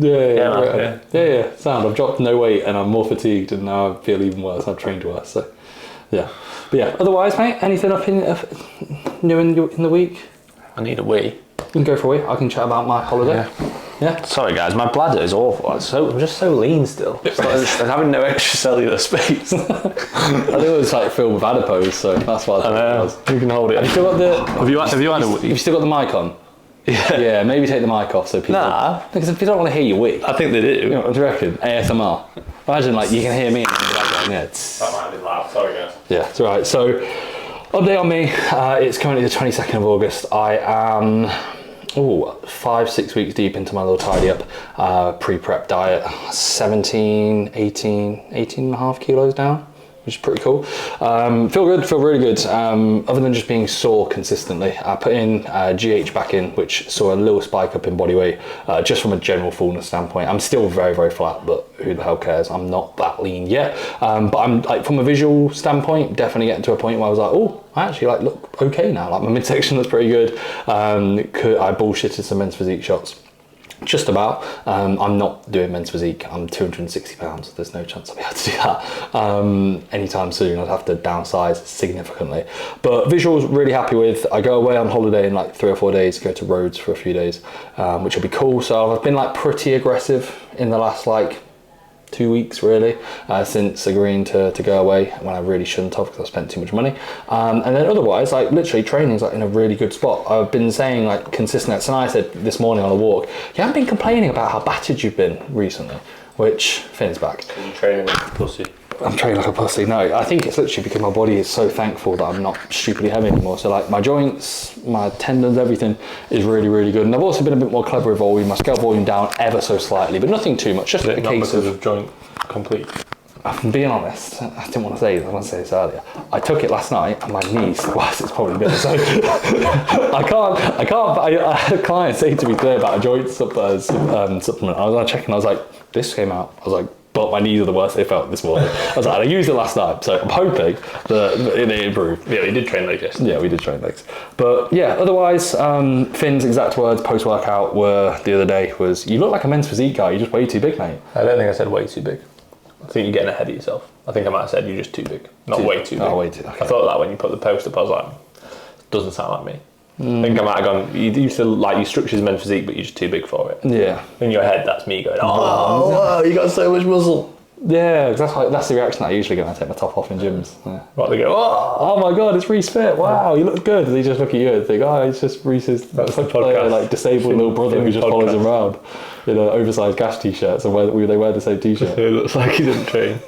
S2: Yeah. Sound. I've dropped no weight, and I'm more fatigued, and now I feel even worse. I've trained worse, so yeah. But yeah. Otherwise, mate, anything up in new in the week?
S1: I need a wee.
S2: You can go for a wee. I can chat about my holiday. Yeah.
S1: Sorry guys, my bladder is awful. I'm just so lean still. It's like having no extracellular space.
S2: I think it was like filled with adipose, so that's why I
S1: know. You can hold it.
S2: Have you still got the?
S1: Have you had a wee?
S2: Have you still got the mic on? Yeah. Yeah. Maybe take the mic off so people.
S1: Nah.
S2: Because if you don't want to hear your wee.
S1: I think they do.
S2: You know, what do you reckon? ASMR. Imagine like you can hear me and the background. Yeah.
S1: That might have been loud. Sorry guys.
S2: Yeah, it's alright. So, update on me. It's currently the 22nd of August. I am 5-6 weeks deep into my little tidy up pre-prep diet. 18 and a half kilos down, which is pretty cool. Feel really good. Other than just being sore consistently, I put in GH back in, which saw a little spike up in body weight, just from a general fullness standpoint. I'm still very, very flat, but who the hell cares? I'm not that lean yet. But I'm like, from a visual standpoint, definitely getting to a point where I was like, oh, I actually like look okay now. Like my midsection looks pretty good. I bullshitted some men's physique shots. Just about. I'm not doing men's physique. I'm 260 pounds. There's no chance I'll be able to do that anytime soon. I'd have to downsize significantly. But visuals, really happy with. I go away on holiday in like 3 or 4 days, go to Rhodes for a few days, which will be cool. So I've been like pretty aggressive in the last like 2 weeks really, since agreeing to go away when I really shouldn't have because I spent too much money. And then otherwise, like literally training's like in a really good spot. I've been saying like consistent. So I said this morning on a walk, you haven't been complaining about how battered you've been recently, which Finn's back.
S1: Are you training like a pussy?
S2: I'm training like a pussy. No, I think it's literally because my body is so thankful that I'm not stupidly heavy anymore. So like my joints, my tendons, everything is really, really good. And I've also been a bit more clever with volume. I scaled volume down ever so slightly, but nothing too much. Just a case of
S1: joint complete.
S2: I'm being honest. I didn't want to say this. I want to say this earlier. I took it last night, and my knees. Well, it's probably been so. I can't. I had a client say to me today about a joint supplement. I was checking. I was like, this came out. I was like, but my knees are the worst they felt this morning. I was like, I used it last night, so I'm hoping that they improve.
S1: Yeah, we did train legs yesterday.
S2: Yeah, we did train legs. But yeah, otherwise, Finn's exact words post-workout were the other day was, you look like a men's physique guy, you're just way too big, mate.
S1: I don't think I said way too big. I think you're getting ahead of yourself. I think I might have said you're just too big. Not way too big.
S2: Oh, way too big. Okay.
S1: I thought that when you put the post up, I was like, doesn't sound like me. I think I might have gone, you used to like your structure's men's physique, but you're just too big for it.
S2: Yeah.
S1: In your head, that's me going, oh, you got so much muscle.
S2: Yeah, that's the reaction that I usually get when I take my top off in gyms. Yeah.
S1: Right, they go,
S2: oh my god, it's Reece fit. Wow, you look good. And they just look at you and think, oh, it's just Reece's like disabled little brother who just follows him around in oversized Gash t-shirts, and they wear the same t-shirt.
S1: It looks like he didn't train.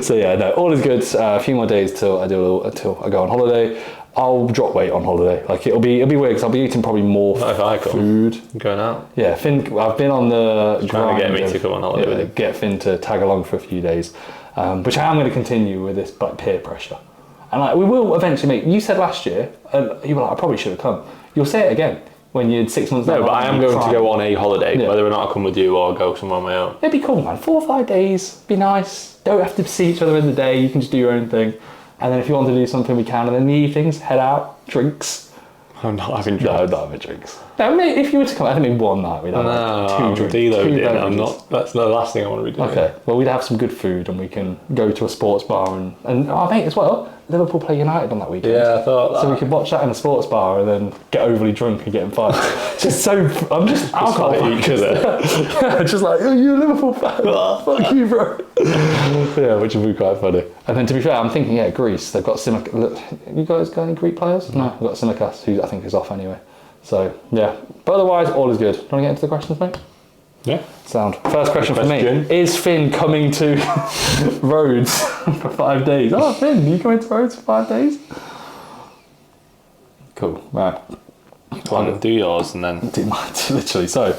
S2: So yeah, no, all is good. A few more days till I go on holiday. I'll drop weight on holiday. Like it'll be weird because I'll be eating probably more food.
S1: Going out.
S2: Yeah, Finn. I've been on the
S1: trying to get me to come on holiday with him.
S2: Get Finn to tag along for a few days, which I am going to continue with this like peer pressure, and like we will eventually make. You said last year, and you were like, I probably should have come. You'll say it again when you're 6 months.
S1: No, but I am going to go on a holiday, whether or not I come with you or go somewhere on my own.
S2: It'd be cool, man. 4 or 5 days, be nice. Don't have to see each other in the day. You can just do your own thing. And then if you want to do something, we can. And then in the evenings, head out, drinks.
S1: I'm not having drinks.
S2: No, I'm not having drinks. No, mate, if you were to come, I think one night we'd have like 2 drinks.
S1: Deloading. I'm not. That's the last thing I want to be doing.
S2: Okay, well, we'd have some good food and we can go to a sports bar and oh, mate, as well, Liverpool play United on that weekend.
S1: Yeah, I thought that.
S2: So we could watch that in a sports bar and then get overly drunk and get in fights. I'm just alcohol
S1: each other.
S2: Yeah, just like, oh, you're a Liverpool fan. Fuck you, bro. Yeah, which would be quite funny. And then to be fair, I'm thinking, yeah, Greece, they've got Simicast. You guys got any Greek players? No, we've got Simicast, who I think is off anyway. So, yeah. But otherwise, all is good. Do you want to get into the questions, mate?
S1: Yeah.
S2: Sound. First question for me. Is Finn coming to Rhodes for 5 days? Oh, Finn, you coming to Rhodes for 5 days? Cool. Right.
S1: Well, do yours and then...
S2: Do mine, literally. So,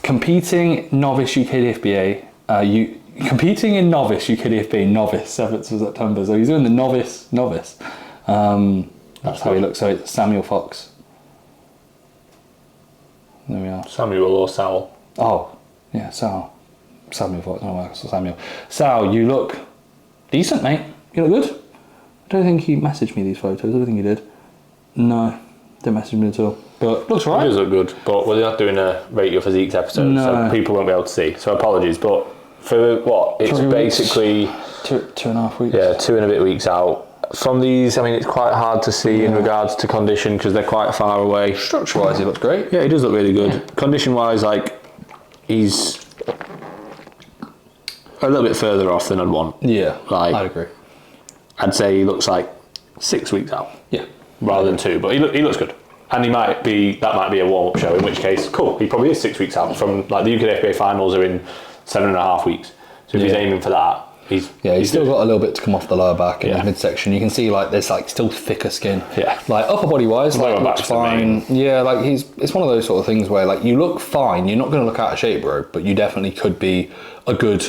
S2: competing novice UKDFBA, competing in novice UKDFBA, novice, 7th of September. So he's doing the novice. That's how he looks. So it's Samuel Fox. There we are.
S1: Samuel or Sal?
S2: Oh, yeah, Sal. Samuel Fox. No, Samuel. Sal, you look decent, mate. You look good. I don't think he messaged me these photos. I don't think he did. No, didn't message me at all. But looks right.
S1: He does look good, but we're not doing a Rate Your Physiques episode, so people won't be able to see. So apologies, but for what? It's basically...
S2: 2.5 weeks.
S1: Yeah, 2 and a bit weeks out. From these, I mean, it's quite hard to see in regards to condition because they're quite far away.
S2: Structure-wise, he looks great.
S1: Yeah, he does look really good. Yeah. Condition-wise, like, he's a little bit further off than I'd want.
S2: Yeah,
S1: like,
S2: I'd agree.
S1: I'd say he looks like 6 weeks out.
S2: Yeah.
S1: Rather than 2, but he looks good. And that might be a warm-up show, in which case, cool, he probably is 6 weeks out. From, like, the UKFBA finals are in 7.5 weeks. So if he's aiming for that, he's
S2: still got a little bit to come off the lower back and his midsection. You can see like there's like still thicker skin.
S1: Yeah.
S2: Like upper body wise, like looks fine. Yeah, like it's one of those sort of things where like you look fine. You're not going to look out of shape, bro, but you definitely could be a good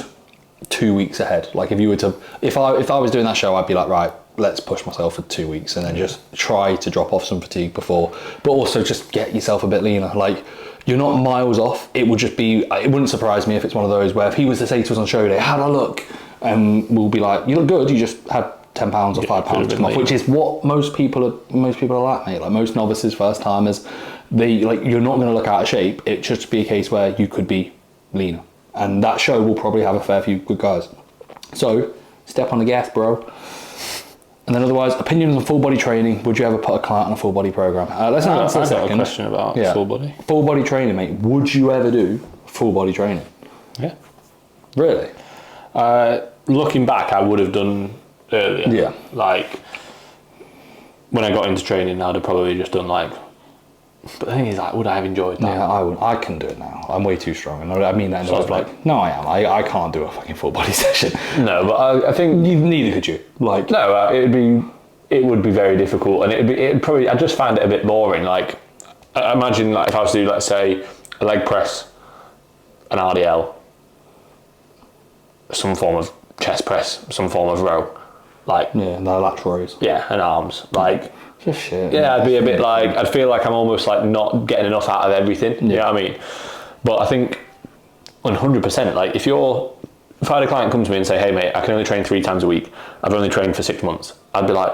S2: 2 weeks ahead. Like if you were to, if I was doing that show, I'd be like, right, let's push myself for 2 weeks and then just try to drop off some fatigue before, but also just get yourself a bit leaner. Like you're not miles off. It would just be, it wouldn't surprise me if it's one of those where if he was to say to us on show day, how'd I look? And we'll be like, you look good, you just had 10 pounds or 5 pounds to come off, which is what most people are like, mate. Like most novices, first timers, you're not going to look out of shape. It should just be a case where you could be leaner. And that show will probably have a fair few good guys. So, step on the gas, bro. And then otherwise, opinions on full body training. Would you ever put a client on a full body program? Let's not answer a second.
S1: A question about full body.
S2: Full body training, mate. Would you ever do full body training?
S1: Yeah.
S2: Really?
S1: Looking back, I would have done earlier.
S2: Yeah.
S1: Like, when I got into training, I'd have probably just done like... But the thing is, like, would I have enjoyed that?
S2: Yeah, I wouldn't. I can do it now. I'm way too strong. And I mean that in the way like, no, I am. I can't do a fucking full body session.
S1: No, but I think...
S2: Neither could you. Like...
S1: No, it would be very difficult. And it'd probably... I just find it a bit boring. Like, I imagine like if I was to do, let's say, a leg press, an RDL, some form of chest press, some form of row, like
S2: no lateral rows,
S1: and arms, like
S2: just shit.
S1: Yeah, I'd be a bit like, I'd feel like I'm almost like not getting enough out of everything. Yeah. You know what I mean? But I think 100%. Like if I had a client come to me and say, "Hey mate, I can only train 3 times a week. I've only trained for 6 months," I'd be like,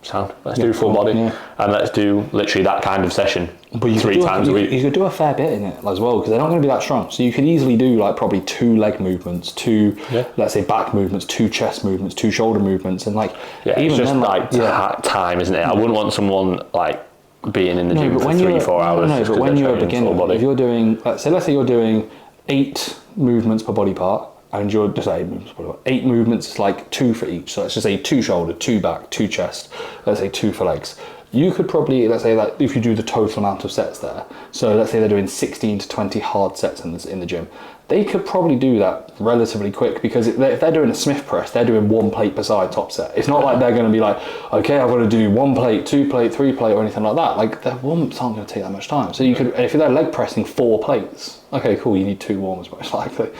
S1: "Sound. Let's do full body, and let's do literally that kind of session." But 3 times a week.
S2: You could do a fair bit in it as well because they're not going to be that strong. So you could easily do like probably 2 leg movements, 2 let's say back movements, 2 chest movements, 2 shoulder movements, and like
S1: even it's just then, like time, isn't it? I wouldn't want someone like being in the gym for 3-4 hours.
S2: No, but when you're a beginner, if you're doing, let's say you're doing 8 movements per body part, and you're just 8 movements, like 2 for each. So let's just say 2 shoulder, 2 back, 2 chest. Let's say 2 for legs. You could probably, let's say that if you do the total amount of sets there, so let's say they're doing 16 to 20 hard sets in the gym, they could probably do that relatively quick because if they're doing a Smith press, they're doing 1 plate per side top set. It's not like they're going to be like, okay, I've got to do 1 plate, 2 plate, 3 plate or anything like that. Like their warm-ups aren't going to take that much time. So you could, if they're leg pressing 4 plates, okay, cool, you need 2 warmers most likely.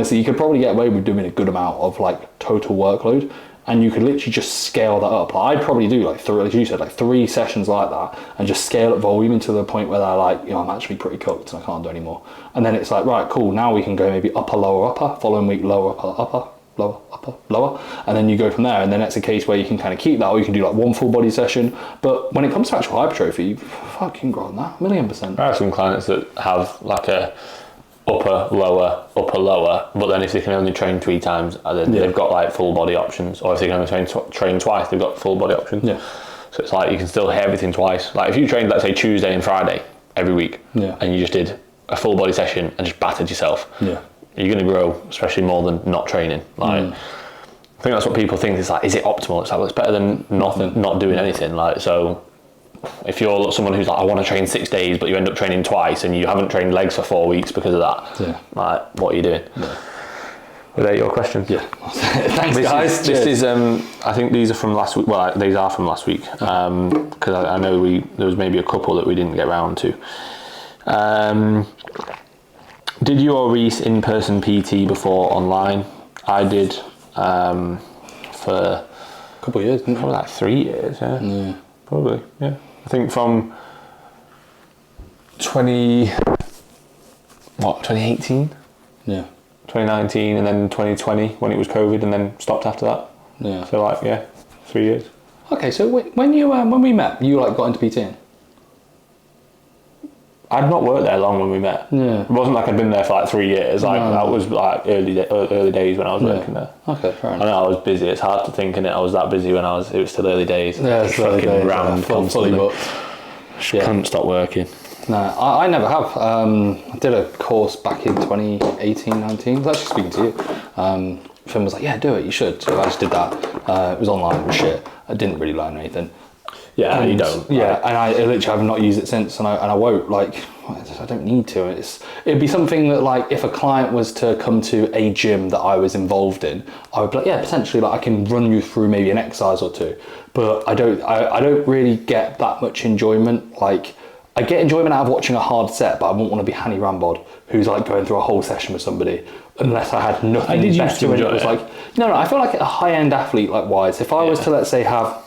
S2: So you could probably get away with doing a good amount of like total workload. And you could literally just scale that up. I'd probably do like 3, like you said, like 3 sessions like that, and just scale up volume into the point where they're like, I'm actually pretty cooked and I can't do any more. And then it's like, right, cool. Now we can go maybe upper, lower, upper. Following week, lower, upper, upper. lower, upper, lower, and then you go from there. And then that's a case where you can kind of keep that, or you can do like one full body session. But when it comes to actual hypertrophy, you fucking grind that 1,000,000%.
S1: I have some clients that have like a upper, lower, but then if they can only train 3 times, then they've got like full body options, or if they can only train twice, they've got full body options.
S2: Yeah.
S1: So it's like you can still hit everything twice. Like if you trained, let's say Tuesday and Friday every week, and you just did a full body session and just battered yourself, you're going to grow, especially more than not training. Like I think that's what people think. It's like, is it optimal? It's like, well, it's better than not doing anything. Like, so if you're someone who's like, I want to train 6 days, but you end up training twice and you haven't trained legs for 4 weeks because of that, like, what are you doing? Were they your questions?
S2: Yeah. Thanks, guys.
S1: This is I think these are from last week. Well, these are from last week, because I know there was maybe a couple that we didn't get round to. Did you or Reese in-person PT before online? I did for
S2: a couple of years,
S1: probably like 3 years. Yeah. Probably. Yeah. I think from 2018.
S2: Yeah.
S1: 2019 and then 2020 when it was COVID, and then stopped after that.
S2: Yeah.
S1: So like 3 years.
S2: Okay, so when we met, you like got into PTing?
S1: I'd not worked there long when we met.
S2: Yeah.
S1: It wasn't like I'd been there for like 3 years. Like that was like early days when I was working there.
S2: Okay, fair enough.
S1: I know I was busy. It's hard to think, and I was that busy when it was still early days.
S2: Yeah, it's early days.
S1: Round
S2: Fully booked.
S1: Couldn't stop working.
S2: No, I never have. I did a course back in 2018, 19. I was actually speaking to you. Finn was like, yeah, do it, you should. So I just did that. It was online, it was shit. I didn't really learn anything.
S1: Yeah, and you don't.
S2: Yeah, and I literally have not used it since, and I won't. Like, I don't need to. It'd be something that, like, if a client was to come to a gym that I was involved in, I would be like, yeah, potentially, like, I can run you through maybe an exercise or two. But I don't really get that much enjoyment. Like, I get enjoyment out of watching a hard set, but I wouldn't want to be Hanny Rambod, who's like going through a whole session with somebody, unless I had nothing.
S1: I did
S2: used to enjoy it. Was like, no, I feel like a high-end athlete, like wise. If I was to, let's say, have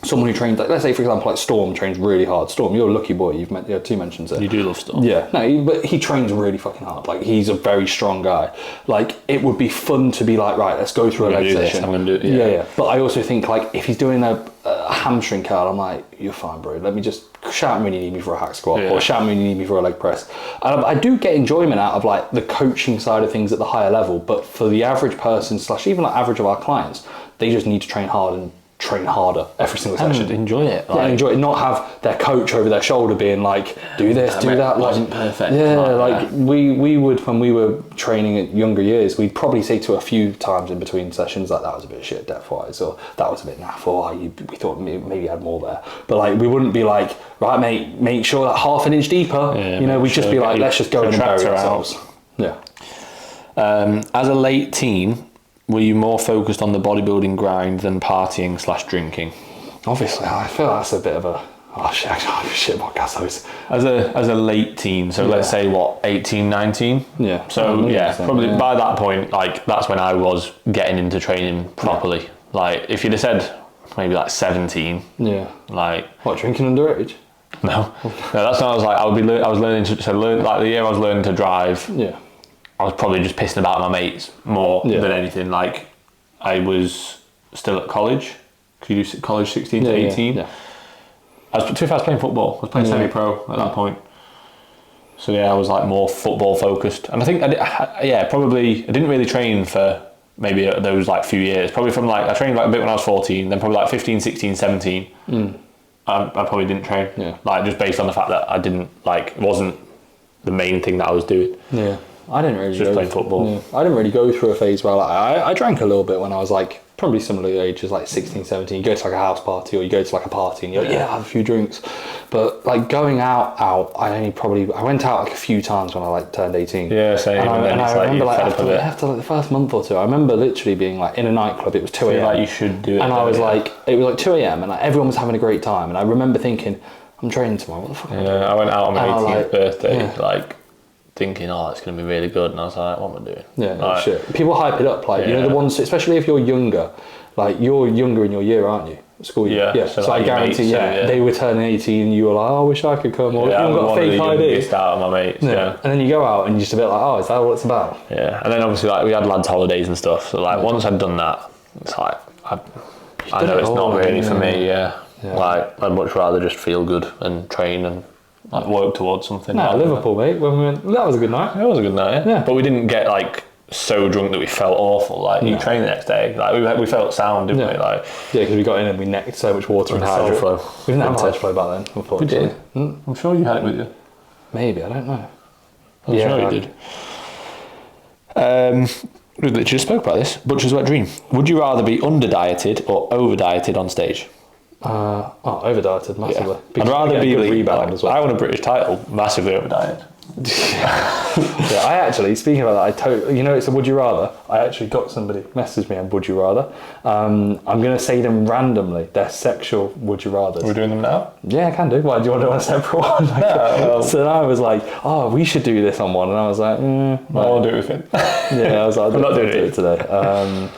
S2: someone who trains, like, let's say for example, like Storm trains really hard. Storm, you're a lucky boy. You had 2 mentions there.
S1: You do love Storm.
S2: Yeah, no, but he trains really fucking hard. Like, he's a very strong guy. Like, it would be fun to be like, right, let's go through a leg session.
S1: I'm going to do it.
S2: Yeah. But I also think, like, if he's doing a hamstring curl, I'm like, you're fine, bro. Let me just shout me when you need me for a hack squat, or shout me when you need me for a leg press. And I do get enjoyment out of like the coaching side of things at the higher level, but for the average person / even like average of our clients, they just need to train hard and train harder every single session.
S1: And enjoy it.
S2: Like, enjoy it. Not have their coach over their shoulder being like, do this, do that.
S1: Wasn't perfect.
S2: Yeah, like we would, when we were training at younger years, we'd probably say to a few times in between sessions, like, that was a bit shit depth wise, or that was a bit naff, or we thought maybe you had more there. But like, we wouldn't be like, right, mate, make sure that half an inch deeper. We'd just be like, let's just go and bury ourselves. Yeah.
S1: As a late teen, were you more focused on the bodybuilding grind than partying / drinking?
S2: Obviously, I feel that's a bit of a shit podcast host.
S1: As a late teen, so let's say 18, 19?
S2: Yeah.
S1: So probably by that point, like, that's when I was getting into training properly. Yeah. Like, if you'd have said maybe like 17.
S2: Yeah.
S1: Like,
S2: what, drinking underage?
S1: No, that's when I was like, I was learning to learn, like the year I was learning to drive.
S2: Yeah. I
S1: was probably just pissing about my mates more than anything. Like, I was still at college. Could you do college 16 to 18? Yeah. I was playing football. I was playing semi-pro at that point. So I was like more football focused. And I think probably I didn't really train for maybe those like few years. Probably from like, I trained like a bit when I was 14, then probably like 15, 16, 17. I probably didn't train. Yeah. Like, just based on the fact that I didn't, like, it wasn't the main thing that I was doing.
S2: Yeah. I didn't really
S1: just playing football.
S2: Yeah. I didn't really go through a phase where I drank a little bit when I was like probably similar ages, like 16, 17. You go to like a house party, or you go to like a party and you're like, I have a few drinks. But like going out, I went out like a few times when I like turned 18.
S1: Yeah, same.
S2: And I remember like after like the first month or two, I remember literally being like in a nightclub. It was 2 a.m.
S1: Like, you should do it.
S2: And I was like, it was like 2 a.m. and like everyone was having a great time. And I remember thinking, I'm training tomorrow. What the fuck?
S1: I went out on my 18th birthday, like, thinking, it's going to be really good, and I was like, what am I doing?
S2: Yeah, shit. People hype it up, like, you know, the ones, especially if you're younger, like, you're younger in your year, aren't you? school year.
S1: Yeah,
S2: So
S1: like
S2: I guarantee, they were turning 18 and you were like, oh, I wish I could come. Or you haven't got a fake ID.
S1: Out of my mates,
S2: And then you go out and you're just a bit like, oh, is that what it's about?
S1: Yeah, and then obviously like we had lads holidays and stuff. So like once I'd done that, it's like I know it's not really for me. Like I'd much rather just feel good and train and like work towards something.
S2: No, Liverpool, mate. When we went, that was a good night.
S1: It was a good night. Yeah, but we didn't get like so drunk that we felt awful. Like you trained the next day. Like we felt sound, didn't we? Like
S2: because we got in and we necked so much water and
S1: hydroflow.
S2: We didn't have hydroflow back then, unfortunately.
S1: We did. I'm sure you had it with you.
S2: Maybe, I don't know.
S1: I'm sure you did. We literally just spoke about this. Butcher's wet dream. Would you rather be under dieted or over dieted on stage?
S2: Over dieted massively.
S1: Yeah. I'd rather be
S2: rebound as well.
S1: I won a British title, massively over dieted.
S2: I actually, speaking about that, it's a would you rather. I actually got somebody message me on would you rather. I'm going to say them randomly. They're sexual would you rathers.
S1: We're doing them now?
S2: Yeah, I can do. Why, do you want to do a separate one? So then I was like, oh, we should do this on one. And I was like,
S1: I'll do it with him.
S2: Yeah, I was like,
S1: I'm not doing
S2: it today.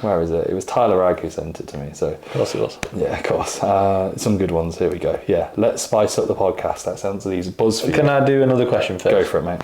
S2: Where is it? It was Tyler Ragg who sent it to me. So
S1: of course it was.
S2: Yeah, of course. Some good ones. Here we go. Yeah, let's spice up the podcast. Let's answer these BuzzFeed.
S1: Can I do another question first?
S2: Go for it, mate.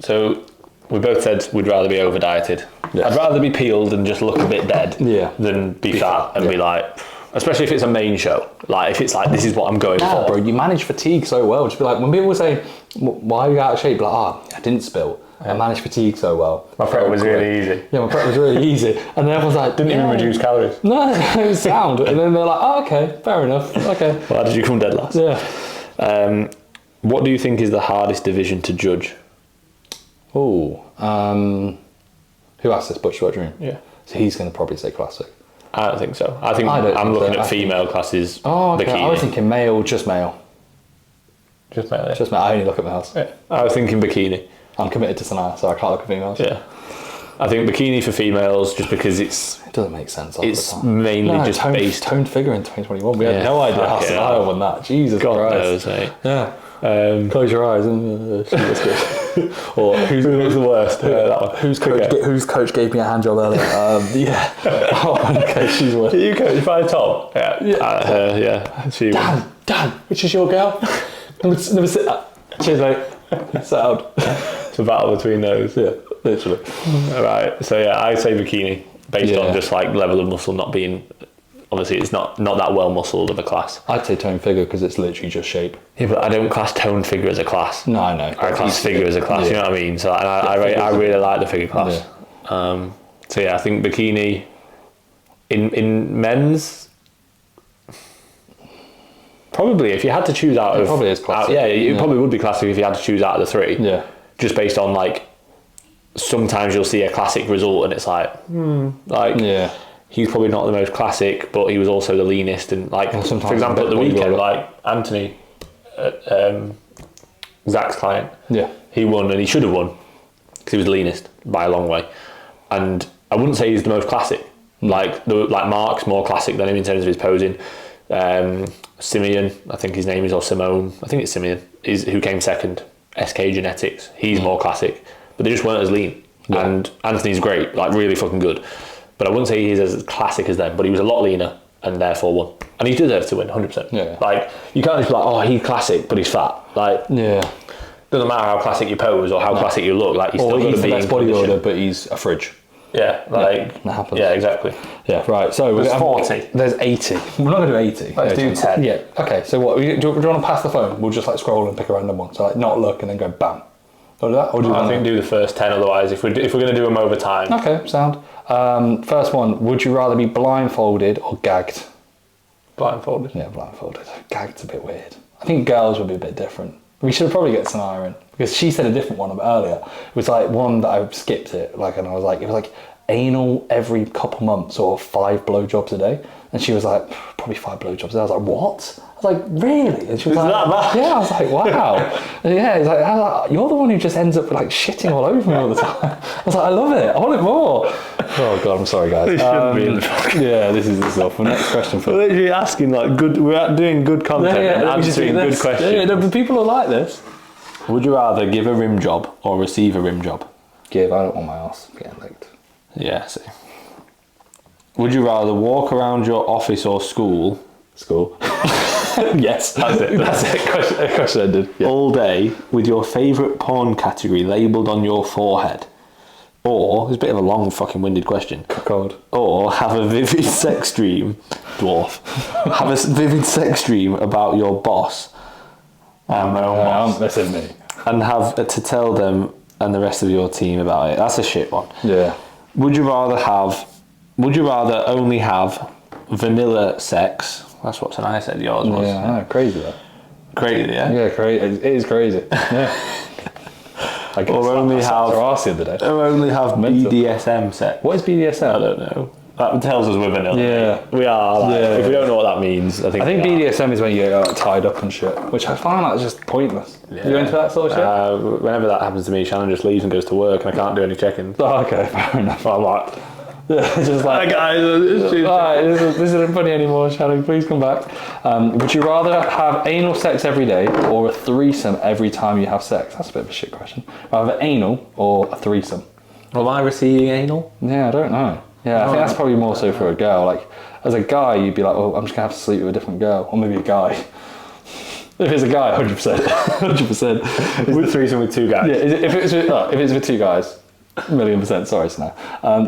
S1: So we both said we'd rather be over dieted. Yes. I'd rather be peeled and just look a bit dead than be fat and be like, especially if it's a main show. Like if it's like, this is what I'm going for.
S2: Bro, you manage fatigue so well. Just be like, when people say, why are you out of shape? Like, I didn't spill. I managed fatigue so well.
S1: My prep was really easy.
S2: Yeah, my prep was really easy. And then everyone's like,
S1: didn't even reduce calories.
S2: No, it was sound. And then they're like, oh, okay, fair enough. Okay.
S1: Well, how did you come dead last?
S2: Yeah.
S1: What do you think is the hardest division to judge?
S2: Who asked this? Butcher Wet Dream?
S1: Yeah.
S2: So he's going to probably say classic.
S1: I don't think so. I'm looking at female classes.
S2: Oh, okay. I was thinking male, just male.
S1: Just male, yeah.
S2: Just male. I only look at males.
S1: Yeah. I was thinking bikini.
S2: I'm committed to Sanaa, so I can't look at females.
S1: Yeah. I think bikini for females, just because it
S2: doesn't make sense.
S1: It's mainly just based
S2: toned figure in 2021. We had no idea how Sanaa won that. Jesus
S1: God
S2: Christ.
S1: knows, mate.
S2: Yeah. Close your eyes and she was good. Or who was the worst? Whose coach gave me a hand job earlier? Yeah. Okay, she's worse.
S1: You coach by Tom? Yeah. Yeah. She
S2: Dan, which is your girl? Never sit up. Cheers, mate. Sound.
S1: It's a battle between those.
S2: Yeah, literally.
S1: Right. So yeah, I say bikini based on just like level of muscle not being. Obviously, it's not that well muscled of a class.
S2: I'd say toned figure because it's literally just shape.
S1: Yeah, but I don't class toned figure as a class.
S2: No, I know.
S1: I class figure as a class. You know what I mean? So I really like the figure class. Yeah. So yeah, I think bikini in men's. Probably, if you had to choose out of...
S2: probably is classic.
S1: It probably would be classic if you had to choose out of the three.
S2: Yeah.
S1: Just based on, like, sometimes you'll see a classic result and it's like, he's probably not the most classic, but he was also the leanest. And, like, for example, at the weekend, like, Anthony, Zach's client, he won and he should have won because he was the leanest by a long way. And I wouldn't say he's the most classic. Like Mark's more classic than him in terms of his posing. Simeon, I think his name is, or Simone, I think it's Simeon, who came second, SK Genetics. He's more classic, but they just weren't as lean. Yeah. And Anthony's great, like really fucking good. But I wouldn't say he's as classic as them, but he was a lot leaner and therefore won. And he deserves to win, 100%.
S2: Yeah.
S1: Like, you can't just be like, oh, he's classic, but he's fat. Like, doesn't matter how classic you pose or how classic you look, like, you still got to be
S2: the best bodybuilder, but he's a fridge.
S1: Yeah, like...
S2: that happens.
S1: Yeah, exactly.
S2: Yeah, right, so...
S1: There's 40.
S2: There's 80. We're not going to do 80.
S1: Let's do 10.
S2: Yeah, okay, so what, do you want to pass the phone? We'll just, like, scroll and pick a random one. So, like, not look and then go bam. Do you want to do that? Or do you
S1: I think do the first 10, otherwise, if we're going to do them over time.
S2: Okay, sound. First one, would you rather be blindfolded or gagged?
S1: Blindfolded.
S2: Yeah, blindfolded. Gagged's a bit weird. I think girls would be a bit different. We should probably get Sanaa in, because she said a different one earlier. It was like one that I skipped it, like, and I was like, it was like anal every couple months or 5 blowjobs a day. And she was like, probably 5 blowjobs a day. I was like, what? I was like, really? And she was like,
S1: that bad?
S2: Yeah, I was like, wow. Yeah, he's like, you're the one who just ends up like shitting all over me all the time. I was like, I love it. I want it more. Oh God, I'm sorry, guys.
S1: This shouldn't be in the
S2: yeah, this is itself. Next question for
S1: we're literally asking like good. We're doing good content and answering good questions.
S2: Yeah, but people are like this.
S1: Would you rather give a rim job or receive a rim job?
S2: Give. I don't want my ass getting licked.
S1: Yeah, see. Would you rather walk around your office or school
S2: School. Yes. That's it. That's it. Question ended. Yeah.
S1: All day with your favourite porn category labelled on your forehead. Or, it's a bit of a long fucking winded question.
S2: Cold.
S1: Or have a vivid sex dream, dwarf. Have a vivid sex dream about your boss. My own boss.
S2: This is me.
S1: And have to tell them and the rest of your team about it. That's a shit one.
S2: Yeah.
S1: Would you rather only have vanilla sex? That's what Tanai said yours was.
S2: Yeah, I know, crazy that.
S1: Crazy, yeah?
S2: Yeah, crazy. It is crazy. Yeah.
S1: Or only have BDSM sex.
S2: What is BDSM?
S1: I don't know. That tells us we're vanilla.
S2: Yeah.
S1: We are. Like,
S2: Yeah.
S1: If we don't know what that means, I think
S2: BDSM is when you get tied up and shit, which I find like just pointless.
S1: Yeah.
S2: You into that sort of shit?
S1: Whenever that happens to me, Shannon just leaves and goes to work, and I can't do any check-ins.
S2: Oh, okay, fair enough.
S1: I'm like,
S2: Just like,
S1: guys,
S2: this isn't funny anymore, Shannon, please come back. Would you rather have anal sex every day or a threesome every time you have sex? That's a bit of a shit question. Either anal or a threesome.
S1: Am I receiving anal?
S2: Yeah, I don't know. Yeah, I think that's probably more so for a girl. Like, as a guy, you'd be like, oh, I'm just going to have to sleep with a different girl. Or maybe a guy. If it's a guy, 100%. 100%.
S1: It's the threesome with two guys.
S2: Yeah, if it's with two guys, 1,000,000%, sorry, Snow.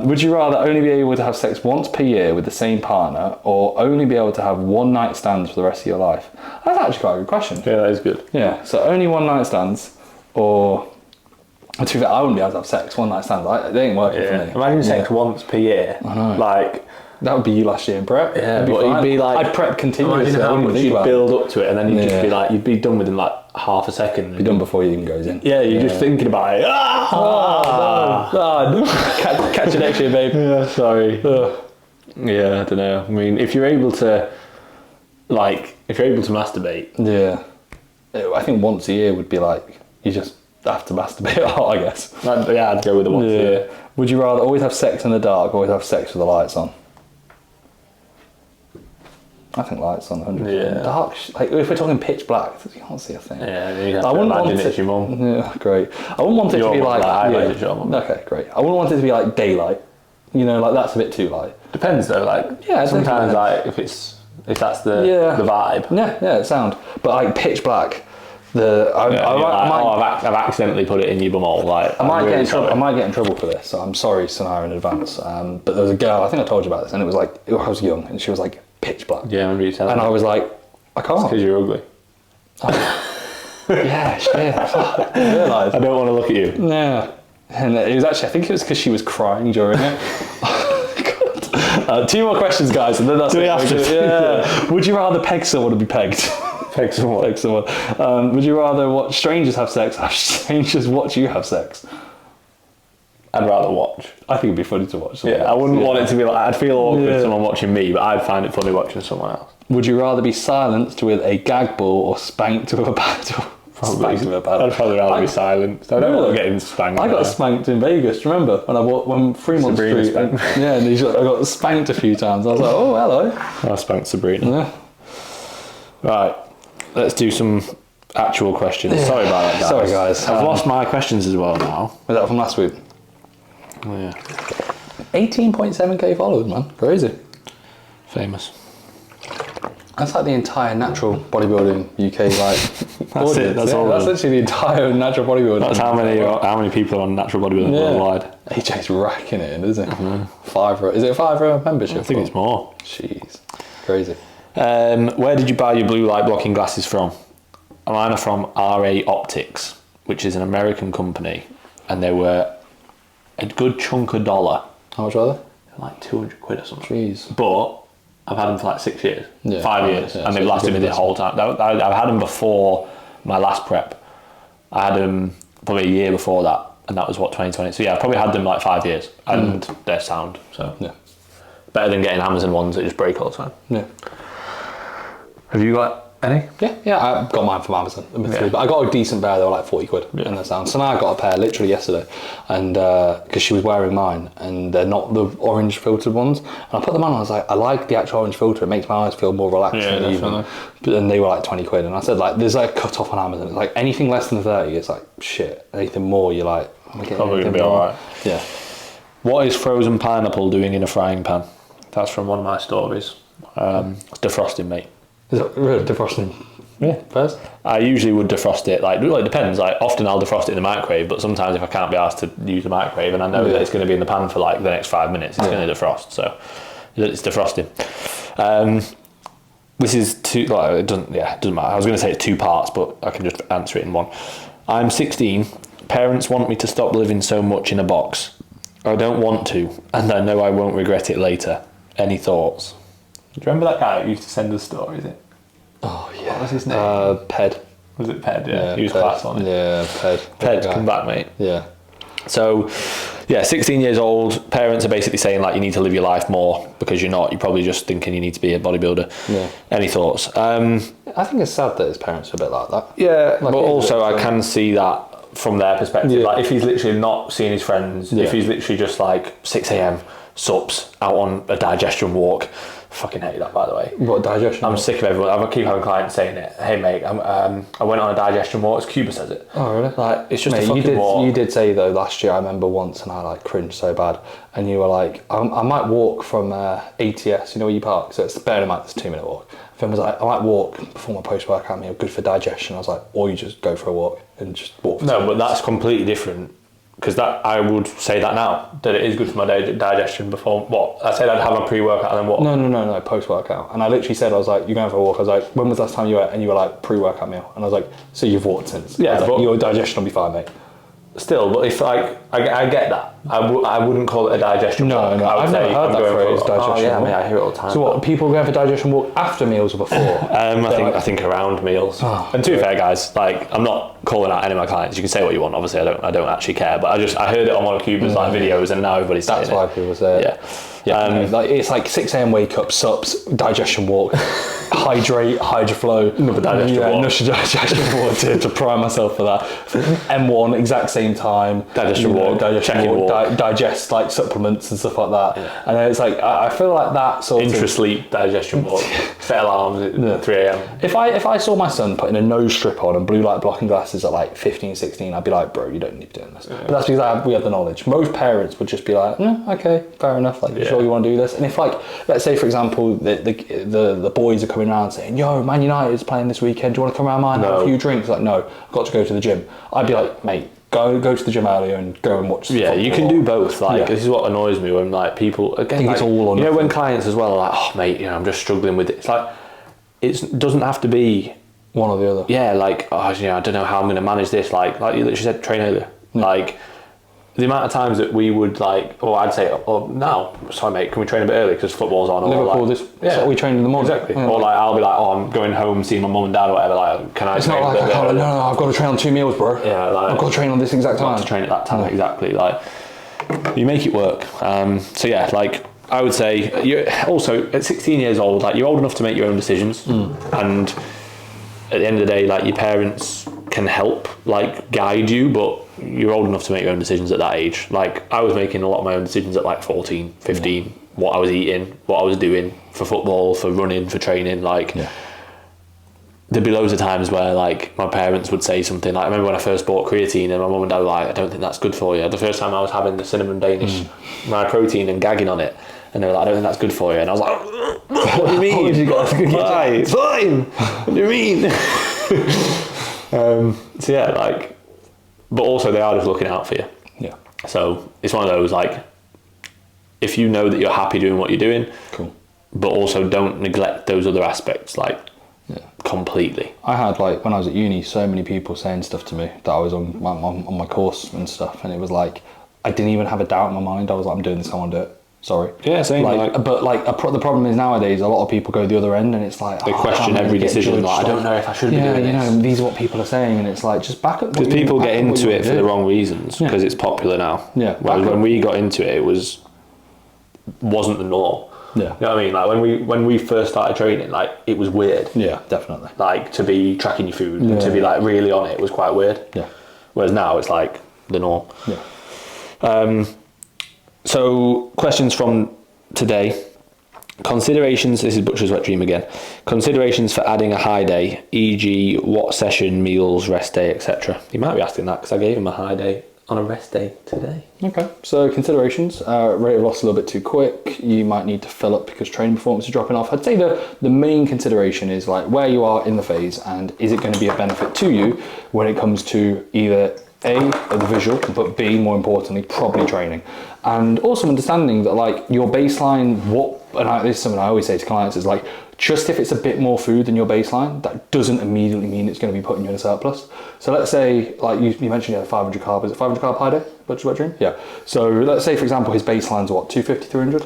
S2: Would you rather only be able to have sex once per year with the same partner or only be able to have one night stands for the rest of your life? That's actually quite a good question.
S1: Yeah, that is good.
S2: Yeah, so only one night stands or... To be fair, I wouldn't be able to have sex one night stands. They ain't working for me.
S1: Imagine sex once per year.
S2: I know.
S1: Like...
S2: That would be you last year in prep.
S1: Yeah,
S2: but
S1: it'd be like...
S2: I'd prep continuously.
S1: Imagine how much you'd build up to it and then you'd just be like... You'd be done within like half a second.
S2: Be done before you even goes in.
S1: Yeah, you're just thinking about it.
S2: No. Catch you next year, babe.
S1: Yeah, sorry. Yeah, I don't know. I mean, if you're able to masturbate...
S2: Yeah. I think once a year would be like... You just have to masturbate a lot, I guess.
S1: I'd go with the once a year.
S2: Would you rather always have sex in the dark or always have sex with the lights on? I think lights on, 100%.
S1: Yeah.
S2: Dark, like if we're talking pitch black, you can't see a thing.
S1: Yeah, you have to imagine it's your mum.
S2: Yeah, great. I wouldn't want it to be like...
S1: it's your mum.
S2: Okay, great. I wouldn't want it to be like daylight. You know, like that's a bit too light.
S1: Depends though, like...
S2: Yeah,
S1: sometimes like if that's the vibe.
S2: Yeah, it's sound. But like pitch black...
S1: I've accidentally put it in your bumhole. Like,
S2: I might get in trouble for this, so I'm sorry, Sanara, in advance. But there was a girl, I think I told you about this, and it was like, I was young, and she was like pitch black.
S1: Yeah, I remember you telling me.
S2: And I was like, I can't.
S1: Because you're ugly.
S2: Yeah, shit. I didn't realise.
S1: I don't want to look at you.
S2: Yeah. And it was actually, I think it was because she was crying during it. God. 2 more questions, guys, and then that's it. Yeah. Would you rather peg someone or be pegged?
S1: Peg someone.
S2: Would you rather watch strangers have sex or have strangers watch you have sex?
S1: I'd rather watch.
S2: I think it'd be funny to watch.
S1: Yeah, I wouldn't want it to be like... I'd feel awkward with someone watching me, but I'd find it funny watching someone else.
S2: Would you rather be silenced with a gag ball or spanked with a paddle?
S1: I'd probably rather be silenced. I don't want getting spanked.
S2: I got spanked in Vegas, do you remember? When Fremont Street... I got spanked a few times. I was like, oh, hello.
S1: I spanked Sabrina.
S2: Yeah.
S1: Right. Let's do some actual questions. Yeah. Sorry about that, guys.
S2: Sorry, guys.
S1: I've lost my questions as well now.
S2: Was that from last week?
S1: Oh, yeah.
S2: 18.7k followers, man. Crazy.
S1: Famous.
S2: That's like the entire natural bodybuilding UK
S1: That's
S2: audience.
S1: it. That's all.
S2: That's literally the entire natural bodybuilding.
S1: That's how many people are on natural bodybuilding worldwide.
S2: AJ's racking it in, isn't it? Mm-hmm. Is it a £5 membership?
S1: I think it's more.
S2: Jeez, crazy.
S1: Where did you buy your blue light blocking glasses from? Mine are from RA Optics, which is an American company, and they were a good chunk of $1.
S2: How much are they?
S1: Like 200 quid or something.
S2: Jeez.
S1: But I've had them for like 6 years, 5 years, and they've lasted me the whole time. I've had them before my last prep. I had them probably a year before that, and that was 2020. So yeah, I probably had them like 5 years, and they're sound. So
S2: yeah,
S1: better than getting Amazon ones that just break all the time.
S2: Yeah.
S1: Have you got any?
S2: Yeah, I got mine from Amazon, admittedly, but I got a decent pair. They were like 40 quid, and they're sound. So now I got a pair literally yesterday, and because she was wearing mine, and they're not the orange filtered ones. And I put them on, and I was like, I like the actual orange filter. It makes my eyes feel more relaxed and even. But then they were like 20 quid, and I said like, there's like a cut off on Amazon. It's like anything less than 30, it's like shit. Anything more, you're like,
S1: probably gonna be alright.
S2: Yeah.
S1: What is frozen pineapple doing in a frying pan? That's from one of my stories. Defrosting, mate.
S2: Is that really defrosting?
S1: Yeah.
S2: First?
S1: I usually would defrost it, like, well, it depends. Like, often I'll defrost it in the microwave, but sometimes if I can't be asked to use the microwave and I know that it's going to be in the pan for like the next 5 minutes, it's going to defrost. So it's defrosting. This is two. Well, it doesn't matter. I was going to say it's 2 parts, but I can just answer it in one. I'm 16. Parents want me to stop living so much in a box. I don't want to, and I know I won't regret it later. Any thoughts? Do you remember that guy who used to send us stories?
S2: Oh yeah.
S1: What was his name?
S2: Ped.
S1: Was it Ped? Yeah. He was class on it.
S2: Yeah, Ped.
S1: Ped, come back, mate.
S2: Yeah.
S1: So, yeah, 16 years old. Parents are basically saying like you need to live your life more because you're not. You're probably just thinking you need to be a bodybuilder.
S2: Yeah.
S1: Any thoughts?
S2: I think it's sad that his parents are a bit like that.
S1: Yeah, like, but also I can see that from their perspective.
S2: Yeah.
S1: Like if he's literally not seeing his friends, if he's literally just like 6 a.m. sups out on a digestion walk. Fucking hate that, by the way.
S2: What, digestion?
S1: I'm sick of everyone. I keep having clients saying it. Hey mate, I went on a digestion walk. As Cuba says it.
S2: Oh really?
S1: Like it's just
S2: mate,
S1: a fucking walk.
S2: You did say though last year. I remember once, and I like cringed so bad. And you were like, I might walk from ATS. You know where you park? So it's bear in mind it's a 2-minute walk. Finn was like, I might walk before my post-workout meal. Good for digestion. I was like, or you just go for a walk and just walk. For
S1: no, but that's completely different. Because that I would say that now that it is good for my digestion before what I said I'd have my pre-workout and then what?
S2: No, post-workout. And I literally said I was like, you're going for a walk. I was like, when was the last time you went? And you were like, pre-workout meal. And I was like, so you've walked since?
S1: Yeah,
S2: but your digestion will be fine, mate.
S1: Still, but if like I get that, I wouldn't call it a digestion walk.
S2: No, I've never heard that phrase, digestion walk.
S1: Mate, I hear it all the time.
S2: So what? People go for digestion walk after meals or before?
S1: I think around meals. And to be fair, guys, like I'm not calling out any of my clients. You can say what you want. Obviously, I don't actually care. But I heard it on one of Cuba's like videos, and now everybody's saying it.
S2: That's why people say it.
S1: Yeah.
S2: Like it's like 6 a.m. wake up, sups, digestion walk, hydrate, hydroflow,
S1: another
S2: digestion walk to prime myself for that. M1, exact same time.
S1: Digestion walk,
S2: digest like supplements and stuff like that. Yeah. And it's like I feel like that sort of
S1: intra-sleep digestion walk, set alarms at 3 a.m.
S2: If I saw my son putting a nose strip on and blue light blocking glasses at like 15, 16, I'd be like, bro, you don't need to be doing this. Yeah. But that's because we have the knowledge. Most parents would just be like, okay, fair enough. Like, you sure you want to do this? And if like, let's say for example, the boys are coming around saying, yo, Man United's playing this weekend. Do you want to come around mine and have a few drinks? Like, no, I've got to go to the gym. I'd be like, mate, go to the gym earlier and go and watch.
S1: Yeah, you can do both. Like this is what annoys me when like people again. I think
S2: it's all on.
S1: You know when clients as well are like, oh mate, I'm just struggling with it. It's like it doesn't have to be
S2: one or the other.
S1: Yeah, like I don't know how I'm going to manage this. Like you literally said, train earlier. Like the amount of times that we would like, or I'd say, now, sorry mate, can we train a bit early because football's on?
S2: Liverpool, so we train in the morning.
S1: Exactly. Or like I'll be like, I'm going home seeing my mum and dad or whatever. Like, can I?
S2: It's not like no, I've got to train on 2 meals, bro.
S1: Yeah, like
S2: I've got to train on this exact time.
S1: I've got to train at that time exactly. Like you make it work. So yeah, like I would say you're also at 16 years old, like you're old enough to make your own decisions, and at the end of the day, like your parents can help, like guide you, but you're old enough to make your own decisions at that age. Like I was making a lot of my own decisions at like 14, 15, what I was eating, what I was doing for football, for running, for training. Like there'd be loads of times where like my parents would say something like, I remember when I first bought creatine and my mum and dad were like, I don't think that's good for you. The first time I was having the cinnamon Danish my protein and gagging on it, and they were like, I don't think that's good for you. And I was like, what do you mean? Why? It's fine. What do you mean? So yeah, like, but also they are just looking out for you.
S2: Yeah.
S1: So it's one of those like, if you know that you're happy doing what you're doing,
S2: cool,
S1: but also don't neglect those other aspects, like completely.
S2: I had like when I was at uni, so many people saying stuff to me that I was on my course and stuff, and it was like I didn't even have a doubt in my mind. I was like, I'm doing this, I want to do it. Sorry.
S1: Yeah, same.
S2: The problem is nowadays a lot of people go the other end, and it's like
S1: they question every decision. Like, I don't know if I should be doing this.
S2: These are what people are saying, and it's like just back up.
S1: Because people get into it for the wrong reasons because it's popular now.
S2: Yeah.
S1: Whereas when we got into it, wasn't the norm.
S2: Yeah.
S1: You know what I mean? Like when we first started training, like it was weird.
S2: Yeah, definitely.
S1: Like to be tracking your food and to be like really on it was quite weird.
S2: Yeah.
S1: Whereas now it's like the norm.
S2: Yeah.
S1: So questions from today. Considerations, this is Butcher's Wet Dream again. Considerations for adding a high day, e.g. what session, meals, rest day, etc. He might be asking that because I gave him a high day on a rest day today.
S2: Okay, so considerations, rate of loss a little bit too quick, you might need to fill up because training performance is dropping off. I'd say the main consideration is like where you are in the phase and is it going to be a benefit to you when it comes to either A, the visual, but B, more importantly, probably training. And also understanding that like your baseline, this is something I always say to clients is like, just if it's a bit more food than your baseline, that doesn't immediately mean it's going to be putting you in a surplus. So let's say, like you mentioned you had 500 carb, is it 500 carb high day? Wet dream? Yeah. So let's say, for example, his baseline's what, 250, 300?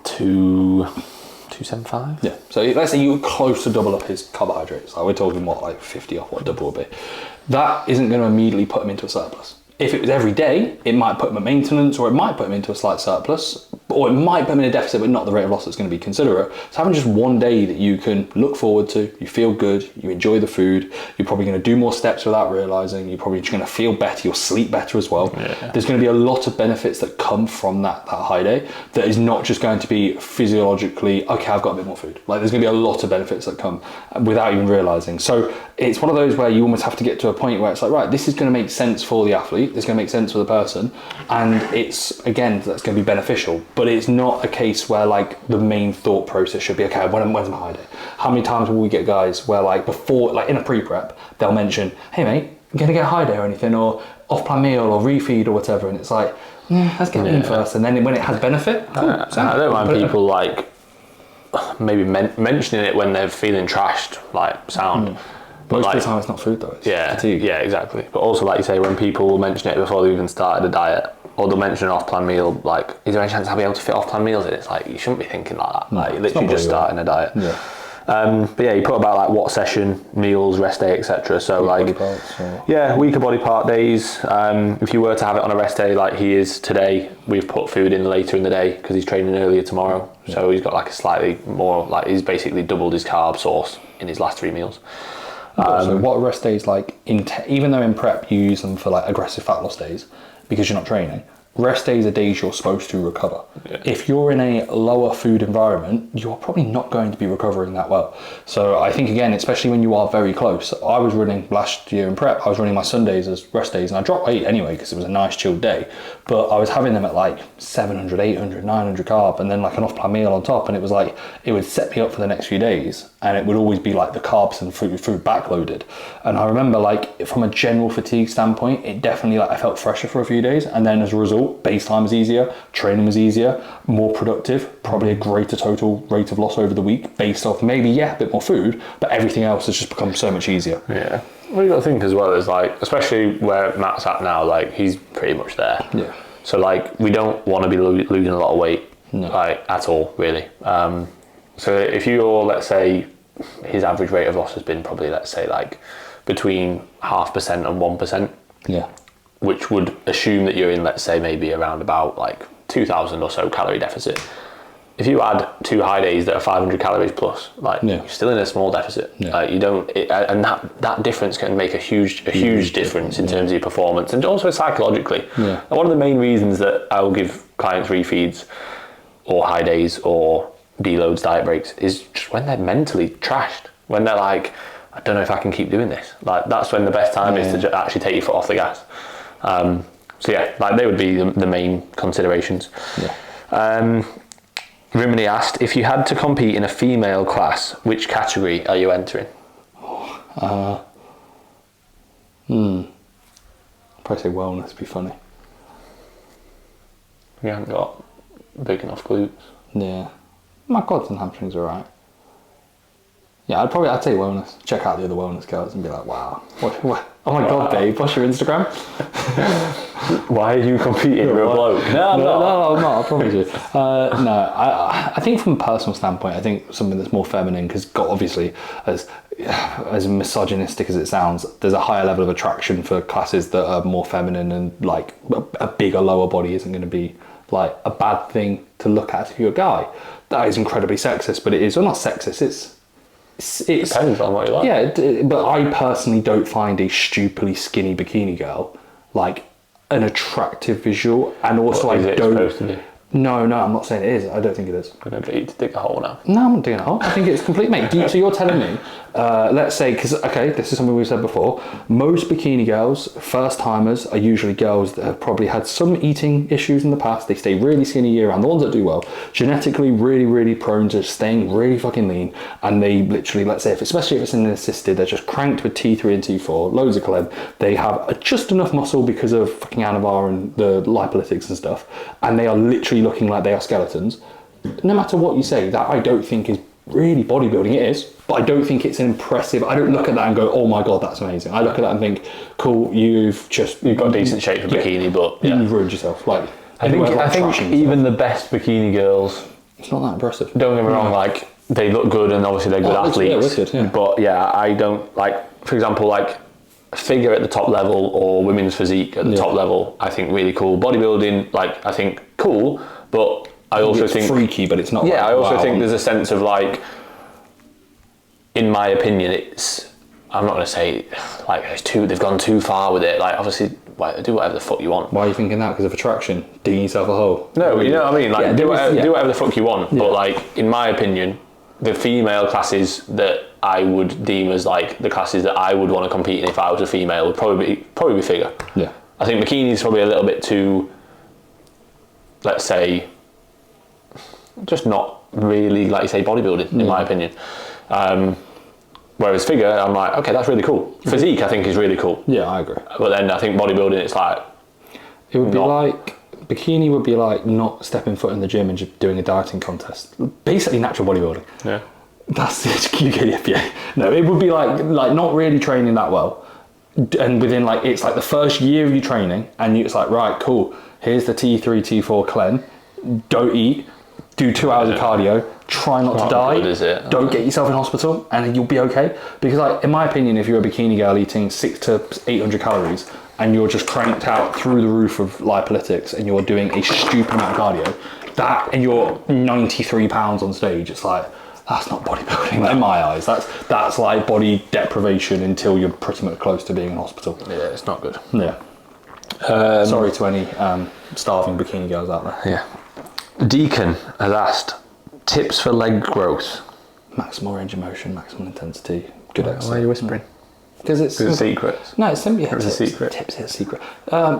S1: 275?
S2: Yeah. So let's say you were close to double up his carbohydrates. Like we're talking what, like 50 off what double would be. That isn't going to immediately put him into a surplus. If it was every day, it might put him at maintenance, or it might put him into a slight surplus, or it might put him in a deficit, but not the rate of loss that's going to be considerate. So having just one day that you can look forward to, you feel good, you enjoy the food, you're probably going to do more steps without realizing, you're probably just going to feel better, you'll sleep better as well. Yeah. There's going to be a lot of benefits that come from that high day that is not just going to be physiologically, okay, I've got a bit more food. Like there's going to be a lot of benefits that come without even realizing. So it's one of those where you almost have to get to a point where it's like, right, this is going to make sense for the athlete, it's going to make sense for the person, and it's, again, that's going to be beneficial. But it's not a case where like the main thought process should be, okay, when's my high day? How many times will we get guys where like before, like in a pre-prep, they'll mention, hey mate, I'm going to get a high day or anything, or off-plan meal or refeed or whatever, and it's like, let's get in first, and then when it has benefit, cool.
S1: I don't mind people like maybe mentioning it when they're feeling trashed, like sound.
S2: Most of the time it's not food though, it's fatigue.
S1: Yeah, exactly. But also, like you say, when people mention it before they even started a diet, or they'll mention an off-plan meal, like, is there any chance I'll be able to fit off-plan meals in? It's like, you shouldn't be thinking like that. Like, you're literally just starting a diet.
S2: Yeah.
S1: But yeah, you put about like what session, meals, rest day, etc. So like, weaker body part days. If you were to have it on a rest day like he is today, we've put food in later in the day because he's training earlier tomorrow. Yeah. So he's got like a slightly more, like he's basically doubled his carb source in his last 3 meals.
S2: So what rest days like, even though in prep you use them for like aggressive fat loss days because you're not training, rest days are days you're supposed to recover. Yeah. If you're in a lower food environment, you're probably not going to be recovering that well. So I think, again, especially when you are very close, I was running last year in prep, I was running my Sundays as rest days, and I dropped weight anyway because it was a nice chilled day, but I was having them at like 700, 800, 900 carb, and then like an off-plan meal on top, and it was like, it would set me up for the next few days, and it would always be like the carbs and food backloaded. And I remember like from a general fatigue standpoint, it definitely, like I felt fresher for a few days, and then as a result, baseline was easier, training was easier, more productive, probably a greater total rate of loss over the week based off maybe, a bit more food, but everything else has just become so much easier.
S1: Yeah. What you got to think as well is like, especially where Matt's at now, like he's pretty much there.
S2: Yeah.
S1: So like, we don't want to be losing a lot of weight, like at all, really. So if you're, let's say, his average rate of loss has been probably, let's say, like between 0.5% and 1%.
S2: Yeah.
S1: Which would assume that you're in, let's say, maybe around about like 2,000 or so calorie deficit. If you add 2 high days that are 500 calories plus, like you're still in a small deficit. Like you don't, and that difference can make a huge difference in terms of your performance and also psychologically. Yeah. And one of the main reasons that I will give clients refeeds or high days or deloads, diet breaks, is just when they're mentally trashed. When they're like, I don't know if I can keep doing this. Like that's when the best time is to actually take your foot off the gas. So yeah, like they would be the main considerations. Yeah. Rimini asked, if you had to compete in a female class, which category are you entering?
S2: Probably say wellness would be funny.
S1: You haven't got big enough glutes.
S2: Yeah. My quads and hamstrings are alright. Yeah, I'd say wellness. Check out the other wellness girls and be like, wow. What? Oh my God, babe, what's your Instagram?
S1: Why are you competing with a bloke?
S2: No, I'm not, I promise you. I think from a personal standpoint, I think something that's more feminine, because obviously, as misogynistic as it sounds, there's a higher level of attraction for classes that are more feminine, and like a bigger lower body isn't going to be like a bad thing to look at if you're a guy. That is incredibly sexist, but it is, well, not sexist, it
S1: depends on what you like.
S2: Yeah, but I personally don't find a stupidly skinny bikini girl like an attractive visual, and also I don't. No, I'm not saying it is. I don't think it is.
S1: I'm going to beat you to dig a hole now.
S2: No, I'm not digging a hole. I think it's complete, mate. So you're telling me, let's say, because, okay, this is something we've said before, most bikini girls, first timers, are usually girls that have probably had some eating issues in the past. They stay really skinny year round. The ones that do well, genetically really, really prone to staying really fucking lean. And they literally, let's say, especially if it's in an assisted, they're just cranked with T3 and T4, loads of chleb. They have just enough muscle because of fucking Anavar and the lipolytics and stuff. And they are literally looking like they are skeletons. No matter what you say, that I don't think is really bodybuilding. It is, but I don't think it's an impressive. I don't look at that and go, oh my god, that's amazing. I look at that and think, cool, you've
S1: got decent shape for bikini, but
S2: you've ruined yourself. Like
S1: I think even the best bikini girls,
S2: it's not that impressive.
S1: Don't get me wrong, like they look good and obviously they're good athletes.
S2: Wicked,
S1: But yeah, I don't like, for example, like figure at the top level or women's physique at the top level. I think really cool. Bodybuilding, like I think cool, but I also think
S2: freaky, but it's not.
S1: Yeah, I also think there's a sense of like, in my opinion, it's. I'm not going to say like they've gone too far with it. Like obviously, do whatever the fuck you want.
S2: Why are you thinking that? Because of attraction, digging yourself a hole.
S1: No, you know what I mean. Like do whatever the fuck you want. Yeah. But like in my opinion, the female classes that I would deem as like the classes that I would want to compete in if I was a female would probably be figure.
S2: Yeah.
S1: I think bikini is probably a little bit too, let's say, just not really, like you say, bodybuilding, in my opinion. Whereas figure, I'm like, okay, that's really cool. Physique, I think, is really cool.
S2: Yeah, I agree.
S1: But then I think bodybuilding, it's like...
S2: It would be like... Bikini would be like not stepping foot in the gym and just doing a dieting contest. Basically natural bodybuilding.
S1: Yeah.
S2: That's it, QKFPA. No, it would be like not really training that well. And within like, it's like the first year of your training and it's like, right, cool. Here's the T3, T4 clen. Don't eat. Do 2 hours of cardio, try not to die, don't get yourself in hospital, and you'll be okay. Because like, in my opinion, if you're a bikini girl eating 600 to 800 calories, and you're just cranked out through the roof of lipolytics, and you're doing a stupid amount of cardio, and you're 93 pounds on stage, it's like, that's not bodybuilding in my eyes. That's like body deprivation until you're pretty much close to being in hospital.
S1: Yeah, it's not good.
S2: Yeah. Sorry to any starving bikini girls out there.
S1: Yeah. Deacon has asked, tips for leg growth.
S2: Maximal range of motion, maximum intensity, good exercise.
S1: Why are you whispering?
S2: Because it's
S1: secrets.
S2: No, it's simple. Yeah,
S1: it's a secret.
S2: Tips is a secret.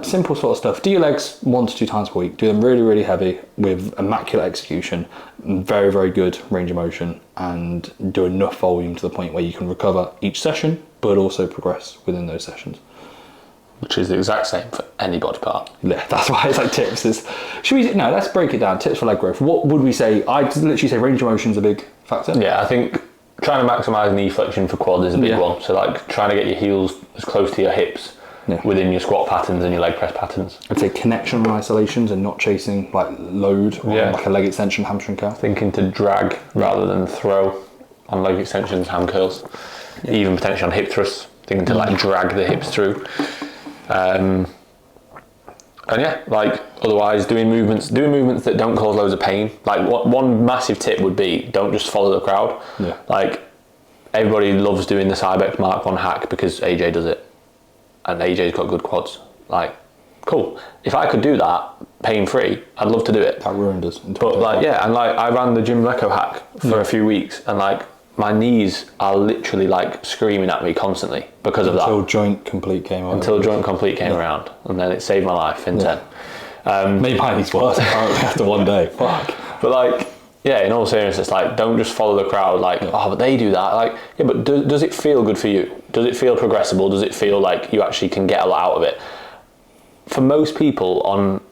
S2: Simple sort of stuff. Do your legs 1 to 2 times per week. Do them really, really heavy with immaculate execution, very, very good range of motion, and do enough volume to the point where you can recover each session, but also progress within those sessions.
S1: Which is the exact same for any body part.
S2: Yeah, that's why it's like tips. Let's break it down. Tips for leg growth. What would we say? I'd literally say range of motion is a big factor.
S1: Yeah, I think trying to maximise knee flexion for quad is a big one. So like trying to get your heels as close to your hips within your squat patterns and your leg press patterns.
S2: I'd say connection and isolations and not chasing like load or like a leg extension, hamstring curl.
S1: Thinking to drag rather than throw on leg extensions, ham curls. Yeah. Even potentially on hip thrusts. Thinking to like drag the hips through. And yeah, like otherwise doing movements that don't cause loads of pain. Like one massive tip would be don't just follow the crowd.
S2: Yeah.
S1: Like everybody loves doing the Cybex Mark 1 hack because AJ does it, and AJ's got good quads. Like, cool. If I could do that pain free, I'd love to do it.
S2: That ruined us.
S1: But like and like I ran the Jim Leco hack for a few weeks, and like my knees are literally like screaming at me constantly because of that.
S2: Until joint complete came around.
S1: Around, and then it saved my life in 10.
S2: Made my knees worse apparently after one day. Fuck.
S1: But like, yeah, in all seriousness, like don't just follow the crowd. Like, oh, but they do that. Like, yeah, but does it feel good for you? Does it feel progressible? Does it feel like you actually can get a lot out of it? For most people on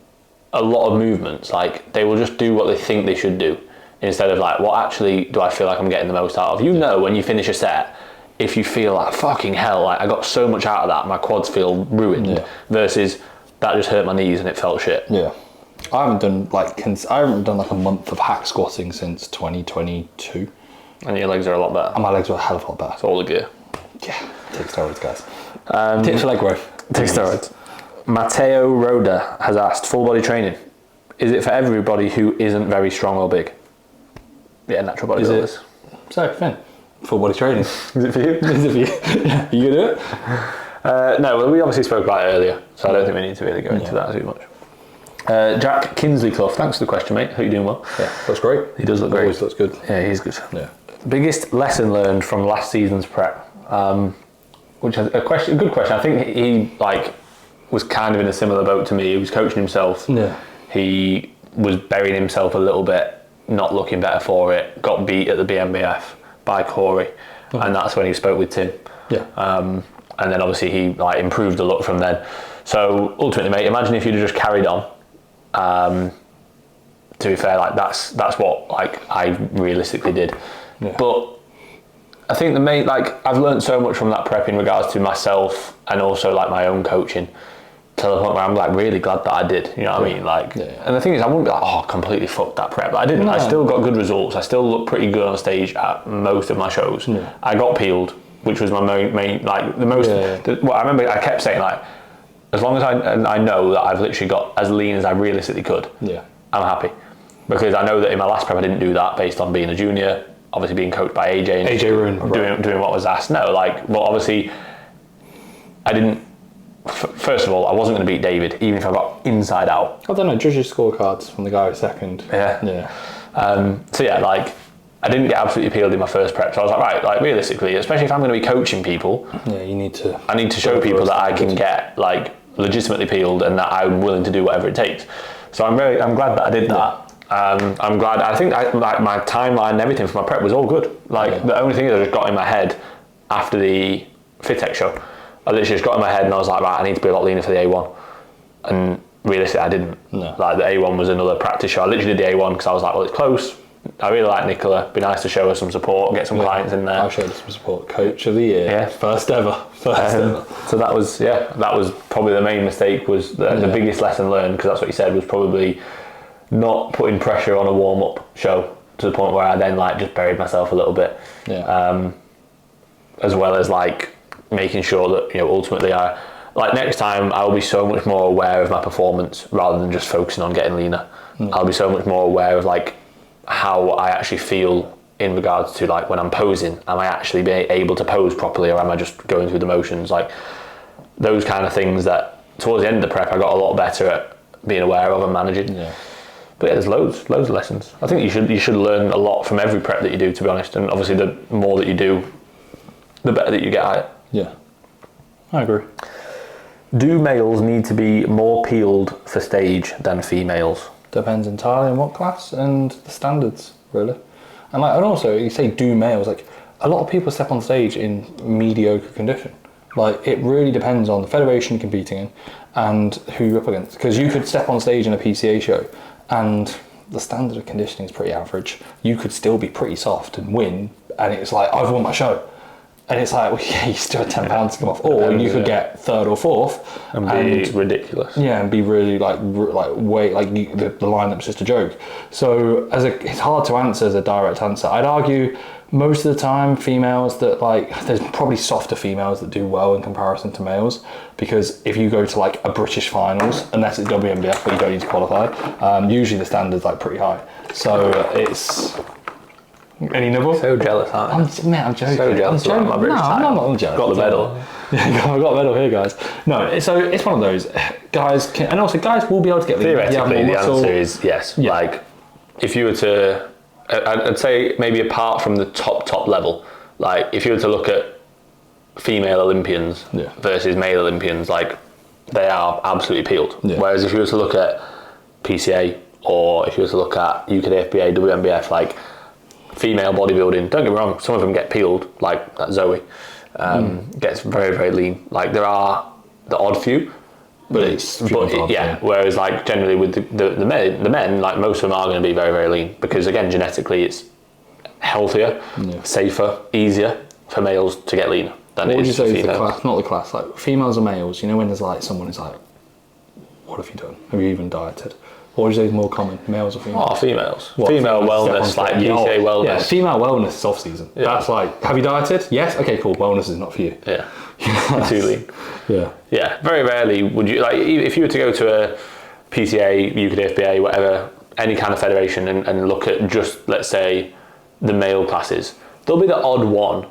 S1: a lot of movements, like they will just do what they think they should do. Instead of like, what actually do I feel like I'm getting the most out of? You know, when you finish a set, if you feel like, fucking hell, like I got so much out of that, my quads feel ruined, versus that just hurt my knees and it felt shit.
S2: Yeah. I haven't done like a month of hack squatting since 2022.
S1: And your legs are a lot better.
S2: And my legs are a hell of a lot better.
S1: It's all the gear.
S2: Yeah. Take steroids, guys. Tips for leg growth.
S1: Take steroids. Matteo Roda has asked, full body training. Is it for everybody who isn't very strong or big? Yeah, natural bodybuilders.
S2: So, Finn, full body training.
S1: Is it for you?
S2: Is it for you? Yeah. You gonna do it?
S1: No, well, we obviously spoke about it earlier, so I don't think we need to really go into that too much. Jack Kinsley Clough, thanks for the question, mate. Hope you're doing well.
S2: Yeah, that's great.
S1: He does look great.
S2: Always looks good.
S1: Yeah, he's good.
S2: Yeah.
S1: Biggest lesson learned from last season's prep, which is a good question. I think he like was kind of in a similar boat to me. He was coaching himself.
S2: Yeah.
S1: He was burying himself a little bit, not looking better for it. Got beat at the BMBF by Corey, and that's when he spoke with Tim.
S2: Yeah.
S1: And then obviously he like improved a lot from then. So ultimately, mate, imagine if you'd have just carried on. To be fair, like that's what like I realistically did. Yeah. But I think the main, like, I've learned so much from that prep in regards to myself and also like my own coaching, to the point where I'm like really glad that I did. You know what I mean? Like, and the thing is, I wouldn't be like, oh, completely fucked that prep. But I didn't. No. I still got good results. I still looked pretty good on stage at most of my shows. Yeah. I got peeled, which was my main like the most. Well, I remember I kept saying like, as long as I know that I've literally got as lean as I realistically could, I'm happy. Because I know that in my last prep I didn't do that based on being a junior, obviously being coached by AJ and doing what was asked. No, like, well, obviously I didn't. First of all, I wasn't going to beat David, even if I got inside out.
S2: I don't know, judge your scorecards from the guy who's second.
S1: So yeah, like, I didn't get absolutely peeled in my first prep, so I was like, right, like realistically, especially if I'm going to be coaching people,
S2: I need to
S1: show people that I can get like legitimately peeled and that I'm willing to do whatever it takes. So I'm glad that I did that. I'm glad. I think like my timeline and everything for my prep was all good. Like the only thing that I just got in my head after the FitTech show, I literally just got in my head and I was like, right, I need to be a lot leaner for the A1. And realistically, I didn't. No. Like the A1 was another practice show. I literally did the A1 because I was like, well, it's close. I really like Nicola. It'd be nice to show her some support, get some clients in there.
S2: I'll show her some support. Coach of the year. Yeah. First ever.
S1: So that was probably the main mistake, was the biggest lesson learned, because that's what you said, was probably not putting pressure on a warm-up show to the point where I then like just buried myself a little bit. As well as like making sure that, you know, ultimately next time I'll be so much more aware of my performance rather than just focusing on getting leaner. I'll be so much more aware of like how I actually feel in regards to like when I'm posing. Am I actually being able to pose properly, or am I just going through the motions? Like those kind of things that towards the end of the prep I got a lot better at being aware of and managing. But yeah, there's loads of lessons. I think you should learn a lot from every prep that you do, to be honest. And obviously the more that you do, the better that you get at it.
S2: Yeah, I agree.
S1: Do males need to be more peeled for stage than females?
S2: Depends entirely on what class and the standards, really. And also, you say do males, like a lot of people step on stage in mediocre condition. Like it really depends on the federation you're competing in and who you're up against. Because you could step on stage in a PCA show and the standard of conditioning is pretty average. You could still be pretty soft and win, and it's like, I've won my show. And it's like, well, yeah, you still had 10 pounds to come off. Or you could get third or fourth.
S1: And be ridiculous.
S2: Yeah, and be really the lineup's just a joke. So it's hard to answer as a direct answer. I'd argue most of the time females that there's probably softer females that do well in comparison to males, because if you go to like a British finals, unless it's WMBF where you don't need to qualify, usually the standard's like pretty high. So it's... Any nibble?
S1: So jealous, aren't you?
S2: I'm joking.
S1: So jealous about my British title.
S2: I'm not jealous.
S1: Got the medal.
S2: Yeah, I've got a medal here, guys. No, so it's one of those. Guys can, and also guys will be able to get
S1: theoretically, the answer is yes. Yeah. Like, if you were to, I'd say maybe apart from the top level, like if you were to look at female Olympians versus male Olympians, like they are absolutely peeled. Yeah. Whereas if you were to look at PCA, or if you were to look at UKDFBA, WMBF, like female bodybuilding, don't get me wrong, some of them get peeled, like that Zoe gets very, very lean. Like there are the odd few, whereas like generally with the men, like most of them are going to be very, very lean, because again, genetically it's healthier, safer, easier for males to get leaner than
S2: what
S1: it is for females.
S2: The class, not the class, like females or males, you know, when there's like someone who's like, what have you done? Have you even dieted? What would you say is more common, males or females?
S1: Oh, females. What, female wellness, like PCA wellness.
S2: Yeah, female wellness is off season. Yeah. That's like, have you dieted? Yes? Okay, cool. Wellness is not for you.
S1: Yeah. Too lean.
S2: Yeah.
S1: Yeah. Very rarely would you, like, if you were to go to a PCA, UKDFBA, whatever, any kind of federation and look at just, let's say, the male classes, there'll be the odd one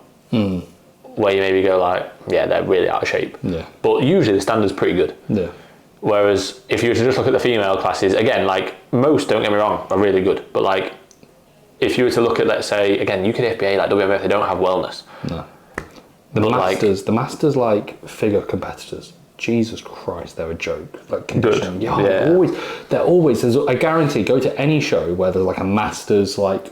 S1: where you maybe go like, yeah, they're really out of shape.
S2: Yeah.
S1: But usually the standard's pretty good.
S2: Yeah.
S1: Whereas if you were to just look at the female classes, again, like most, don't get me wrong, are really good. But like, if you were to look at, let's say, again, UKFBA, like WMF, they don't have wellness.
S2: No. The masters like figure competitors. Jesus Christ, they're a joke. Like conditioning, they're always. I guarantee, go to any show where there's like a masters like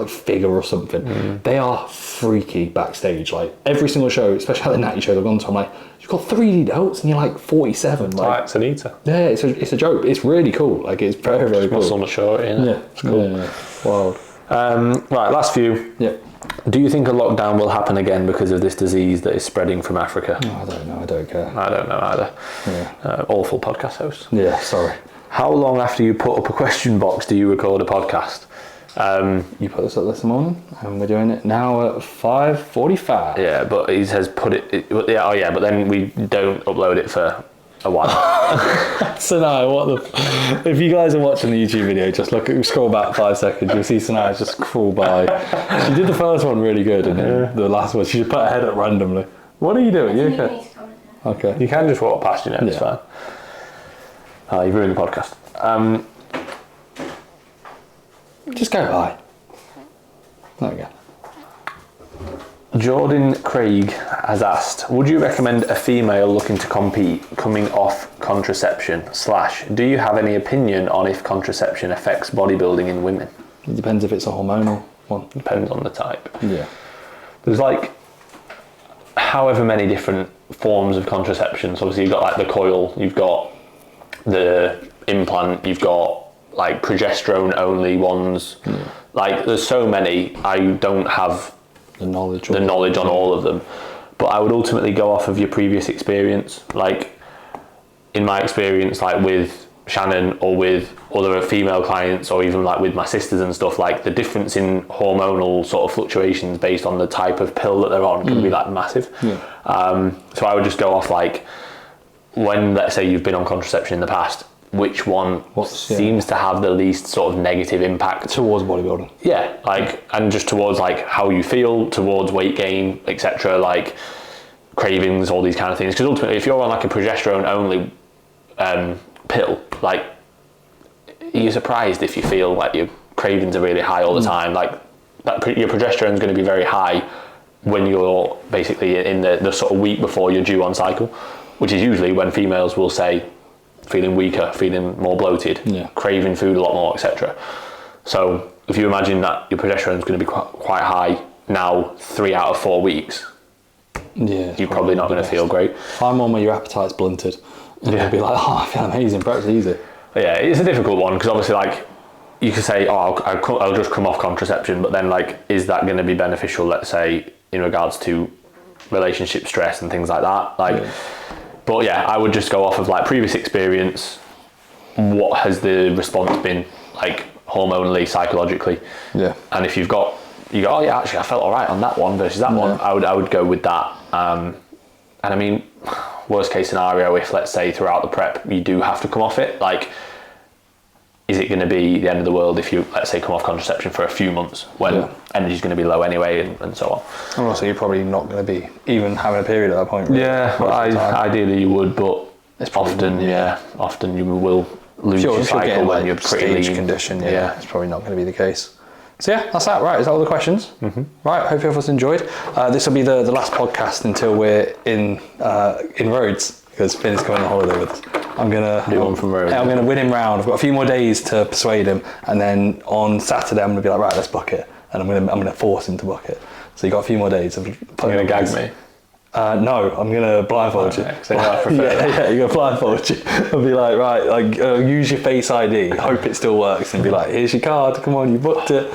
S2: figure or something. They are freaky backstage. Like every single show, especially the Natty show they've gone to, I'm like, you've got 3D belts and you're like 47. Like
S1: it's an eater.
S2: Yeah, it's a joke. It's really cool. Like it's very, very cool.
S1: Muscle maturity, isn't it?
S2: Yeah, it's cool. Yeah. Wild.
S1: Right, last few.
S2: Yeah.
S1: Do you think a lockdown will happen again because of this disease that is spreading from Africa?
S2: Oh, I don't know. I don't care.
S1: I don't know either.
S2: Yeah.
S1: Awful podcast host.
S2: Yeah, sorry.
S1: How long after you put up a question box do you record a podcast?
S2: You put this up this morning, and we're doing it now at 5:45.
S1: Yeah, but he says put it. But then we don't upload it for a while.
S2: Sanaya, if you guys are watching the YouTube video, just scroll back 5 seconds, you'll see Sanaya just crawl by. She did the first one really good, and then the last one, she just put her head up randomly. What are you doing? You okay? Okay.
S1: You can just walk past, it's fine. You've ruined the podcast.
S2: Just go by. There we go.
S1: Jordan Craig has asked, would you recommend a female looking to compete coming off contraception / do you have any opinion on if contraception affects bodybuilding in women?
S2: It depends if it's a hormonal one.
S1: Depends on the type.
S2: Yeah.
S1: There's like however many different forms of contraception. So obviously you've got like the coil, you've got the implant, you've got like progesterone only ones. Yeah. Like there's so many. I don't have the knowledge on all of them, but I would ultimately go off of your previous experience. Like in my experience, like with Shannon or with other female clients, or even like with my sisters and stuff, like the difference in hormonal sort of fluctuations based on the type of pill that they're on can be like massive. So I would just go off like, when let's say you've been on contraception in the past, which one seems to have the least sort of negative impact
S2: towards bodybuilding?
S1: Yeah, like, and just towards like how you feel, towards weight gain, etc., like cravings, all these kind of things. Because ultimately, if you're on like a progesterone only pill, like, you're surprised if you feel like your cravings are really high all the time. Like your progesterone is going to be very high when you're basically in the sort of week before you're due on cycle, which is usually when females will say feeling weaker, feeling more bloated, craving food a lot more, etc. So if you imagine that your progesterone is going to be quite high now, 3 out of 4 weeks, you're probably not going to feel great.
S2: I'm on where your appetite's blunted. You'll be like, oh, I feel amazing, breakfast easy.
S1: But yeah, it's a difficult one because obviously, like, you could say, oh, I'll just come off contraception, but then, like, is that going to be beneficial, let's say, in regards to relationship stress and things like that? Like, but yeah, I would just go off of like previous experience. What has the response been like hormonally, psychologically? Yeah. And if you go, oh yeah, actually I felt all right on that one versus that one, I would go with that. And I mean, worst case scenario, if let's say throughout the prep you do have to come off it, like, is it going to be the end of the world if you, let's say, come off contraception for a few months when energy's going to be low anyway and so on?
S2: And also, you're probably not going to be even having a period at that point. Really.
S1: Yeah, well, ideally you would, but it's often you will lose your cycle when you're pretty lean.
S2: Condition. Yeah, it's probably not going to be the case. So yeah, that's that. Right, is that all the questions? Right, hope everyone's enjoyed. This will be the last podcast until we're in Rhodes, because Finn is coming on holiday with us. I'm gonna
S1: do one from Rhodes.
S2: I'm gonna win him round. I've got a few more days to persuade him, and then on Saturday I'm gonna be like, right, let's book it, and I'm gonna force him to book it. So you got a few more days.
S1: You're gonna gag me?
S2: No, I'm gonna blindfold you. Yeah, you're gonna blindfold you. I'll be like, right, like use your Face ID, hope it still works, and be like, here's your card. Come on, you booked it.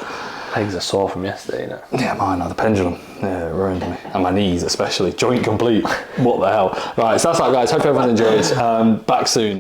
S1: Legs are sore from yesterday, you know.
S2: Yeah, mine are. The pendulum. Yeah, it ruined me. And my knees, especially. Joint complete. What the hell? Right, so that's that, guys. Hope everyone enjoys. Back soon.